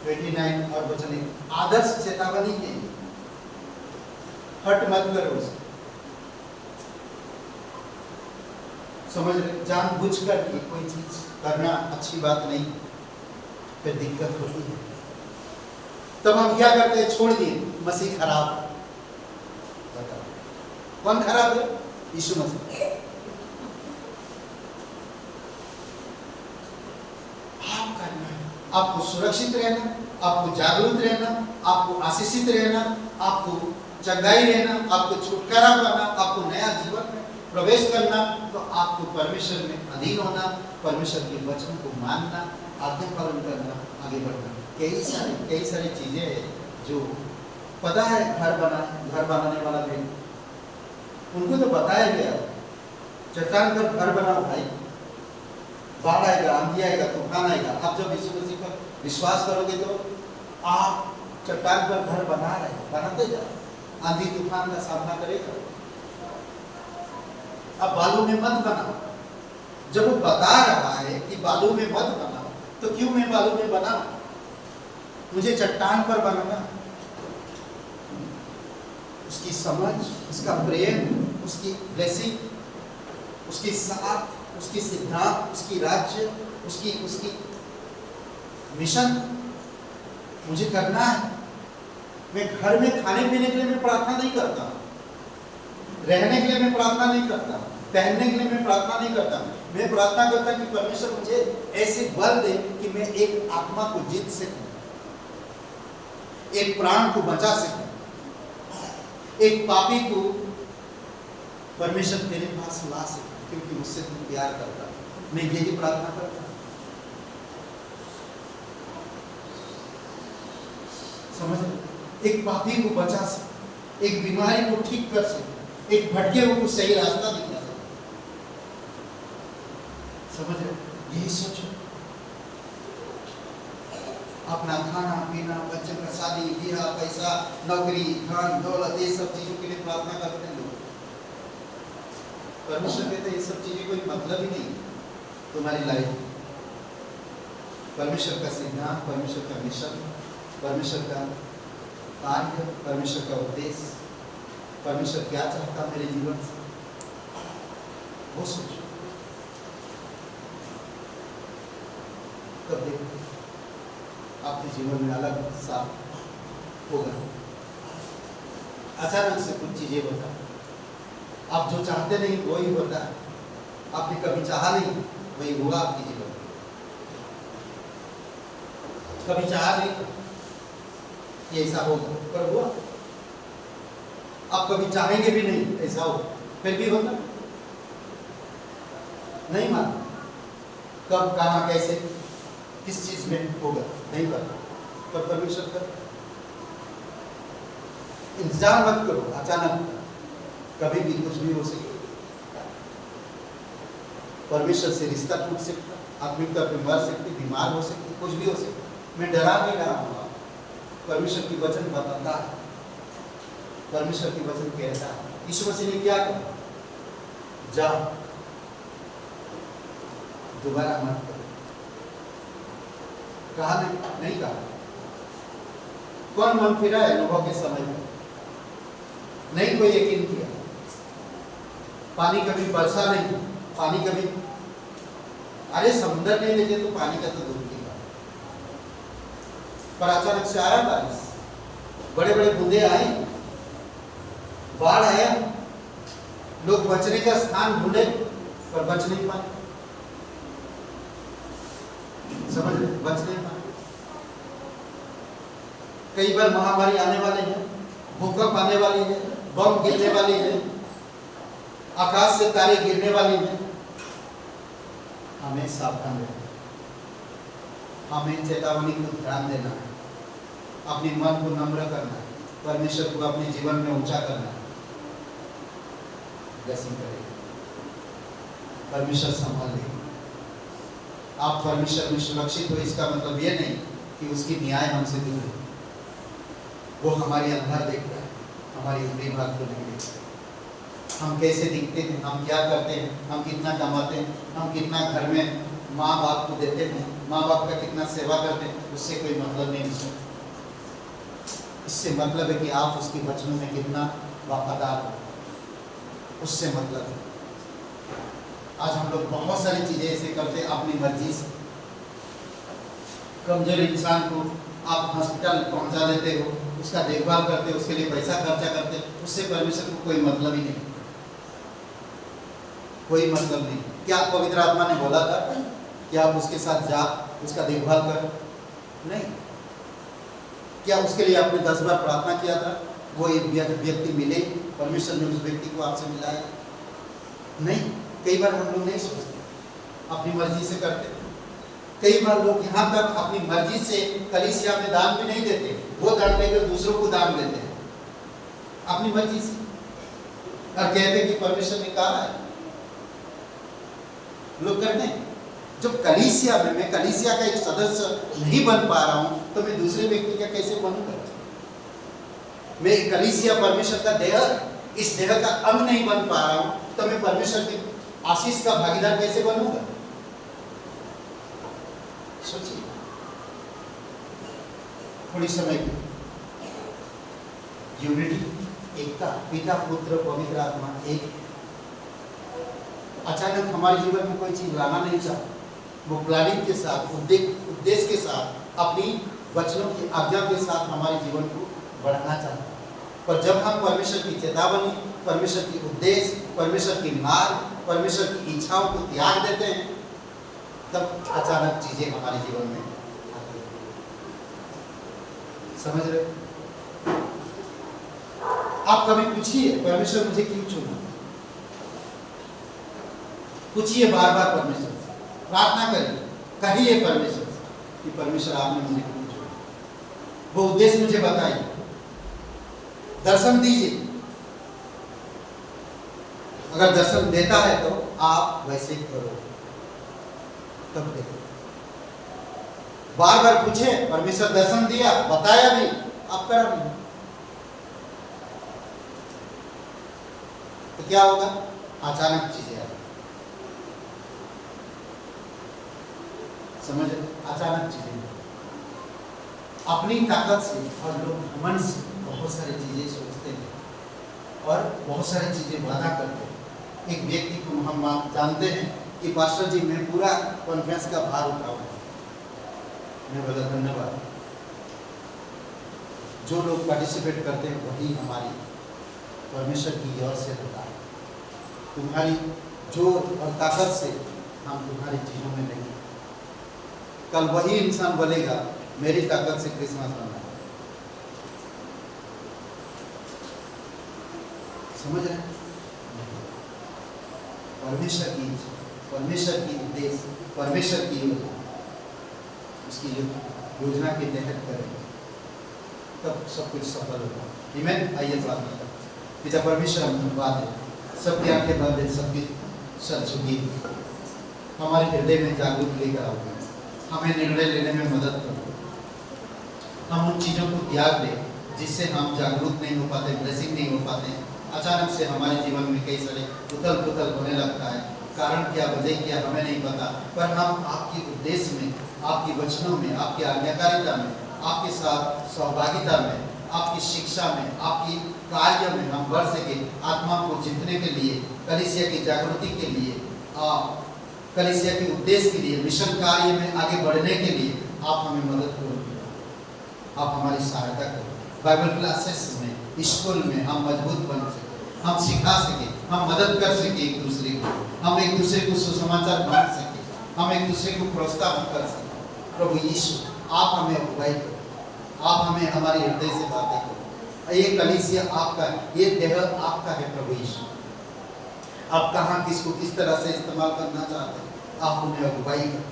29 और वचन 1 आदर्श चेतावनी है, हट मत करो उसे। समझ रहे, जानबूझकर के कोई चीज करना अच्छी बात नहीं, फिर दिक्कत होती है। तब हम क्या करते हैं? छोड़ दिए, मसीह खराब। बताओ कौन खराब है? यीशु मसीह। आप करना है, आपको सुरक्षित रहना, आपको जागरूक रहना, आपको आशीषित रहना, आपको चंगाई रहना, आपको छुटकारा पाना, आपको नया जीवन में प्रवेश करना, तो आपको परमेश्वर में अधीन होना, परमेश्वर के वचन को मानना, आज्ञा पालन करना, आगे बढ़ना। कई सारी चीजें हैं जो पता है। घर बनाने वाला भी उनको तो बताया गया, चट्टान पर घर बनाओ भाई, बाढ़ आएगा, आंधी आएगा, तूफान आएगा। आप जब यीशु मसीह पर विश्वास करोगे तो आप चट्टान पर घर बनाते जाओ, आंधी तूफान का सामना करेगा। अब बालू में मत बनाओ। जब वो बता रहा है कि बालू में मत बनाओ, तो क्यों मैं बालू में बनाऊं? मुझे चट्टान पर बनाना। उसकी समझ, उसका प्रेम, उसकी ब्लेसिंग, उसके साथ, उसकी सिद्धांत, उसकी राज्य, उसकी मिशन मुझे करना है। मैं घर में खाने पीने के लिए मैं प्रार्थना नहीं करता, रहने के लिए मैं प्रार्थना नहीं करता, पहनने के लिए मैं प्रार्थना नहीं करता। मैं प्रार्थना करता कि परमेश्वर मुझे ऐसे बल दे कि मैं एक आत्मा को जीत सकूं, एक प्राण को बचा सकूं, एक पापी को परमेश्वर तेरे पास ला सके, क्योंकि मुझसे तू प्यार करता। मैं यही प्रार्थना करता। समझ, एक पापी को बचा सके, एक बीमारी को ठीक कर सके, एक भटके हुए को सही रास्ता दिखा सके। समझ रहे? यही सोचो। अपना खाना पीना, बच्चों का शादी ब्याह, पैसा, नौकरी, धन दौलत, ये सब चीजों के लिए प्रार्थना करते हैं लोग। परमेश्वर कहते हैं ये सब चीजें कोई मतलब ही नहीं तुम्हारी लाइफ। परमेश्वर का सिद्धांत, परमेश्वर का मिशन, परमेश्वर का कार्य, परमेश्वर का उद्देश्य, परमेश्वर क्या चाहता मेरे जीवन से, वो सोचो। तब देखो आपके जीवन में अलग साफ होगा। अचानक से कुछ चीजें होता है, आप जो चाहते नहीं वही होता है, आपने कभी चाहा नहीं वही हुआ आपके जीवन में। कभी चाहा नहीं कि ऐसा होगा, पर हुआ। आप कभी चाहेंगे भी नहीं ऐसा हो, फिर भी होगा। नहीं माना कब, कहाँ, कैसे, किस चीज में होगा नहीं पता, पर परमेश्वर कर। इंतजार मत करो अचानक कभी भी कुछ भी हो सकता, परमेश्वर से रिश्ता टूट सकता, आत्मिकता पे मर सकती, बीमार हो सकती, कुछ भी हो सकता। मैं डरा नहीं रहा हूँ, परमेश्वर की वचन बताता है, परमेश्वर की वचन कहता है। यीशु मसीह ने क्या कहा? जाओ, दोबारा मत करो। कहा नहीं कहा। कौन मन फिरा है अनुभव के समय में? नहीं कोई यकीन किया। पानी कभी बरसा नहीं, पानी कभी, अरे समुद्र नहीं लेके तो पानी का तो दूर की बात, पर अचानक से आया बारिश, बड़े बड़े बूंदे आई, बाढ़ आया, लोग बचने का स्थान ढूंढे पर बच नहीं पाए। समझ रहे? बच नहीं पाए। कई बार महामारी आने वाले हैं, भूकंप आने वाली है, बम गिरने वाली है, आकाश से तारे गिरने वाली हैं। हमें सावधान रहना, हमें चेतावनी को ध्यान देना है, अपने मन को नम्र करना है, परमेश्वर को अपने जीवन में ऊंचा करना है। ब्लेसिंग करेगा, परमेश्वर संभाल लेगा। आप परमेश्वर में सुरक्षित हो, इसका मतलब ये नहीं कि उसकी न्याय हमसे दूर है। वो हमारे अंदर देखता है, हमारी ऊपरी भाग को नहीं देखता। हम कैसे दिखते हैं, हम क्या करते हैं, हम कितना कमाते हैं, हम कितना घर में माँ बाप को देते हैं, माँ बाप का कितना सेवा करते हैं, उससे कोई मतलब नहीं है। इससे मतलब है कि आप उसके वचनों में कितना वफादार हो, उससे मतलब है। आज हम लोग बहुत सारी चीजें ऐसे करते हैं अपनी मर्जी से। कमजोर इंसान को आप हॉस्पिटल पहुंचा देते हो, उसका देखभाल करते हो, उसके लिए पैसा खर्चा करते हो, उससे परमेश्वर को कोई मतलब ही नहीं, कोई मतलब नहीं। क्या पवित्र आत्मा ने बोला था कि आप उसके साथ जा, उसका देखभाल कर? नहीं। क्या उसके लिए आपने 10 बार प्रार्थना किया था वो एक व्यक्ति मिले, परमेश्वर ने उस व्यक्ति को आपसे मिलाया? नहीं। कई बार हम लोग नहीं सोचते, अपनी मर्जी से करते। कई बार लोग यहाँ तक अपनी मर्जी से कलीसिया में दान भी नहीं देते, वो दान लेकर दूसरों को दान देते हैं अपनी मर्जी से, और कहते हैं कि परमेश्वर ने कहा है। लोग करते हैं। जब कलीसिया में मैं कलीसिया का एक सदस्य नहीं बन पा रहा हूं, तो मैं दूसरे व्यक्ति का कैसे बनूंगा? मैं कलीसिया परमेश्वर का देह, इस देह का अंग नहीं बन पा रहा हूं, तो मैं परमेश्वर की आशीष का भागीदार कैसे बनूंगा? सोचिए थोड़ी समय की यूनिटी, एकता, पिता पुत्र पवित्र आत्मा एक। अचानक हमारे जीवन में कोई चीज लाना नहीं चाहता, वो प्लानिंग के साथ, उद्देश्य के साथ, अपनी वचनों की आज्ञा के साथ हमारे जीवन को बढ़ाना चाहता है। पर जब हम परमेश्वर की चेतावनी, परमेश्वर की उद्देश्य, परमेश्वर की मार्ग, परमेश्वर की इच्छाओं को त्याग देते हैं, तब अचानक चीजें हमारे जीवन में आती हैं। समझ रहे? आप कभी पूछिए, परमेश्वर मुझे क्यों चुना? पूछिए बार बार परमेश्वर से, प्रार्थना करिए, कहिए परमेश्वर से कि परमेश्वर आपने मुझे क्यों चुना? वो उद्देश्य मुझे बताइए, दर्शन दीजिए। अगर दर्शन देता है तो आप वैसे ही करो, तब देखो। बार बार पूछे, परमेश्वर दर्शन दिया, बताया भी, आप करा नहीं, तो क्या होगा? अचानक चीजें आएगी। समझ? अचानक चीजें अपनी ताकत से, और लोग मन से बहुत सारी चीजें सोचते हैं और बहुत सारी चीजें वादा करते हैं। एक व्यक्ति को हम जानते हैं कि पास्टर जी मैं पूरा कॉन्फ्रेंस का भार उठाऊंगा। मैं बोला धन्यवाद। जो लोग पार्टिसिपेट करते हैं वही हमारी परमेश्वर की ओर से होता है। तुम्हारी जोर और ताकत से हम तुम्हारी चीजों में नहीं। कल वही इंसान बोलेगा मेरी ताकत से क्रिसमस मना। समझ रहे? परमेश्वर की इच्छा, परमेश्वर की उद्देश्य, परमेश्वर की योजना, उसकी योजना के तहत करें, तब सब कुछ सफल होगा। आइए प्रार्थना करें। पिता परमेश्वर हम धन्यवाद है, सबकी आंखें बंद है, सबकी सर झुकी, हमारे हृदय में जागरूक लेकर आओ, हमें निर्णय लेने में मदद करो, हम उन चीज़ों को त्याग दें जिससे हम जागरूक नहीं हो पाते, ब्लेसिंग नहीं हो पाते। अचानक से हमारे जीवन में कई सारे उथल पुथल होने लगता है, कारण क्या, वजह क्या, हमें नहीं पता, पर हम आपके उद्देश्य में, आपके वचनों में, आपकी आज्ञाकारिता में, आपके साथ सहभागिता में, आपकी शिक्षा में, आपकी कार्य में हम बढ़ सके, आत्मा को जीतने के लिए, कलीसिया की जागृति के लिए, कलीसिया के उद्देश्य के लिए, मिशन कार्य में आगे बढ़ने के लिए आप हमें मदद करो, आप हमारी सहायता करो। बाइबल क्लासेस में, स्कूल में हम मजबूत बन सके, हम सिखा सके, हम मदद कर सके एक दूसरे को, हम एक दूसरे को सुसमाचार बांट सके, हम एक दूसरे को प्रोत्साहन कर सके। प्रभु यीशु, आप हमें अगुवाई करो, आप हमें हमारे हृदय से बातें करो। ये कलीसिया आपका है, ये देह आपका है प्रभु यीशु। आप कहाँ किसको किस तरह से इस्तेमाल करना चाहते हैं, आप उन्हें अगुवाई करो,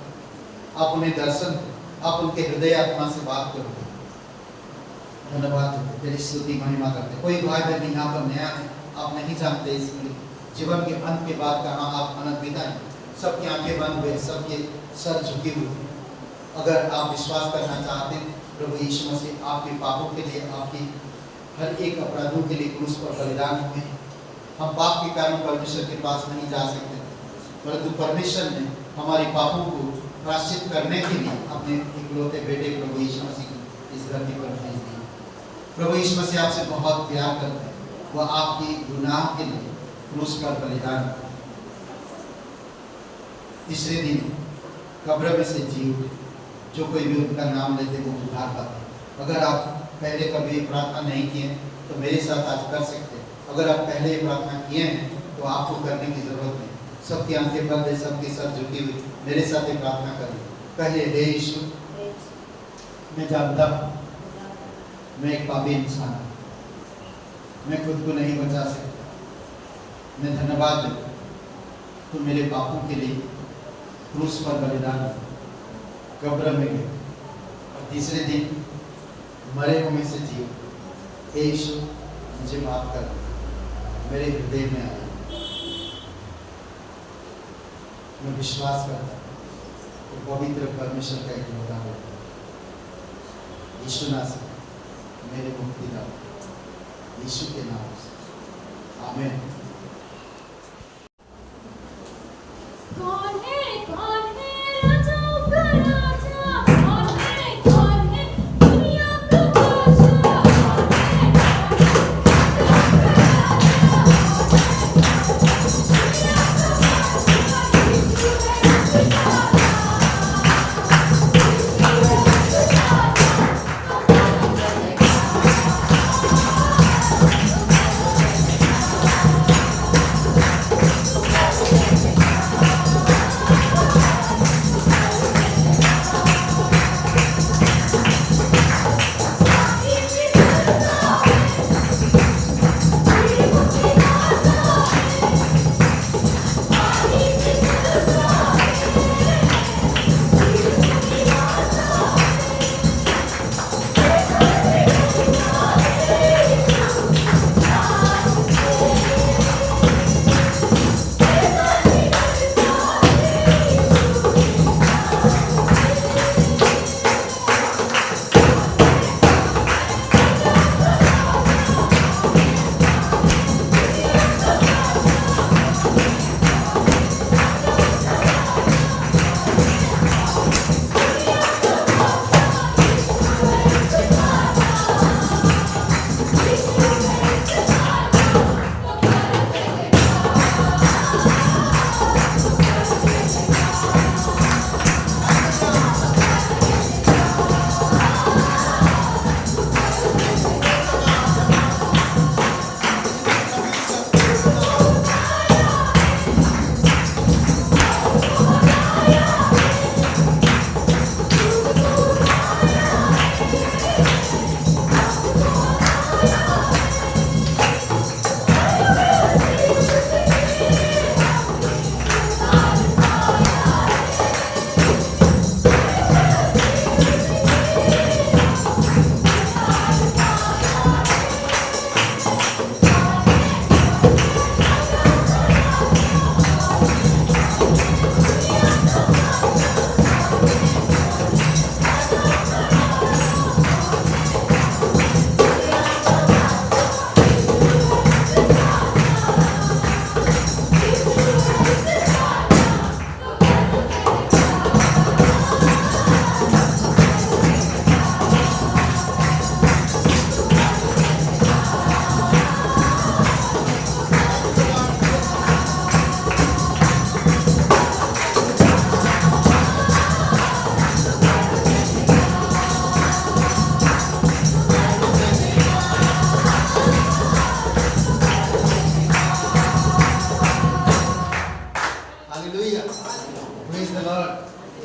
आप उन्हें दर्शन करो, आप उनके हृदय आत्मा से बात करो। धन्यवाद, तेरी स्तुति महिमा करते। कोई भाई बहन यहाँ पर नया है, आप नहीं जानते इस जीवन के अंत के बाद कहाँ आप अनंत बिताएं, सबकी आंखें बंद हुए, सबके सर झुके हुए। अगर आप विश्वास करना चाहते हैं प्रभु यीशु मसीह आपके पापों के लिए, आपकी हर एक अपराधों के लिए क्रूस पर बलिदान हुए, हम पाप के कारण परमेश्वर के पास नहीं जा सकते, परंतु परमेश्वर ने हमारे पापों को प्रायश्चित करने के लिए अपने इकलौते बेटे प्रभु यीशु मसीह को इस धरती पर भेज दिया। प्रभु यीशु मसीह आपसे बहुत प्यार करते हैं, वह आपकी गुनाह के लिए क्रूस पर बलिदान। तीसरे दिन कब्र में से जी उठे, जो कोई भी उनका नाम लेते वो उद्धार पाते। अगर आप पहले कभी प्रार्थना नहीं किए तो मेरे साथ आज कर सकते हैं, अगर आप पहले प्रार्थना किए हैं तो आपको करने की जरूरत नहीं। सबकी आंखें बंद है, सबके सर झुकी हुई, मेरे साथ ही प्रार्थना करें। कहिए, हे यीशु, मैं जानता हूँ मैं एक पापी इंसान हूँ, मैं खुद को नहीं बचा सकता, मैं धन्यवाद दूँ तो मेरे पापों के लिए क्रूस पर बलिदान, कब्र में गए और तीसरे दिन मरे हुए से जी। हे यीशु, मुझे माफ कर, मेरे हृदय में आया, मैं विश्वास करता हूँ तो पवित्र परमेश्वर का एक होता है यीशु नासरी मेरे मुक्तिदाता, यीशु के नाम से आमीन। कौन है राजाओं का राजा, कौन है दुनिया का बादशाह, Thank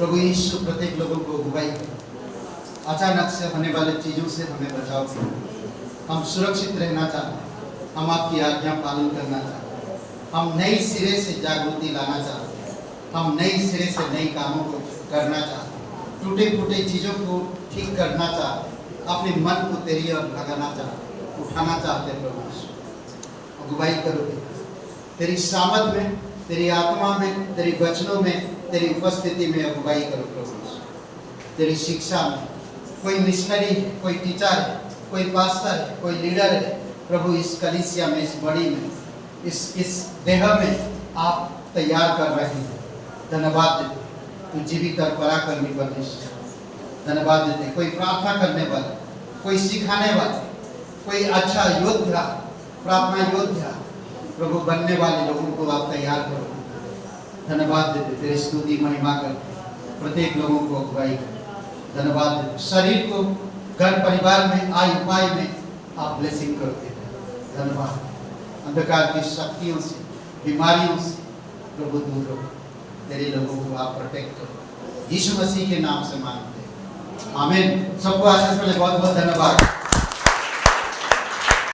प्रभु यीशु प्रत्येक लोगों को अगुवाई करो, अचानक से होने वाले चीज़ों से हमें बचाओ करो। हम सुरक्षित रहना चाहते हैं, हम आपकी आज्ञा पालन करना चाहते हैं, हम नई सिरे से जागृति लाना चाहते हैं, हम नई सिरे से नए कामों को करना चाहते हैं, टूटे फूटे चीज़ों को ठीक करना चाहते हैं, अपने मन को तेरी ओर लगाना चाहते हैं, उठाना चाहते हैं। प्रभु यीशु अगुवाई करोगे तेरी सामत में, तेरी आत्मा में, तेरी वचनों में, तेरी उपस्थिति में अगुवाई करो प्रभु यीशु। तेरी शिक्षा में कोई मिशनरी है, कोई टीचर है, कोई पास्टर है, कोई लीडर है, प्रभु इस कलीसिया में, इस बड़ी में, इस देह में आप तैयार कर रहे हैं। धन्यवाद देते तू जीवित और पराक्रमी परमेश्वर। धन्यवाद देते कोई प्रार्थना करने वाला, कोई सिखाने वाला, कोई अच्छा योद्धा, प्रार्थना योद्धा प्रभु बनने वाले लोगों को आप तैयार करो। धन्यवाद देते तेरी स्तुति महिमा करते प्रत्येक लोगों को अगुवाई कर। धन्यवाद देते शरीर को घर परिवार में, आय उपाय में आप ब्लेसिंग करते। धन्यवाद अंधकार की शक्तियों से, बीमारियों से प्रभु दूर रहो, तेरे लोगों को आप प्रोटेक्ट करो। यीशु मसीह के नाम से मांगते हैं, आमीन। सबको आशीष मिले। बहुत बहुत धन्यवाद।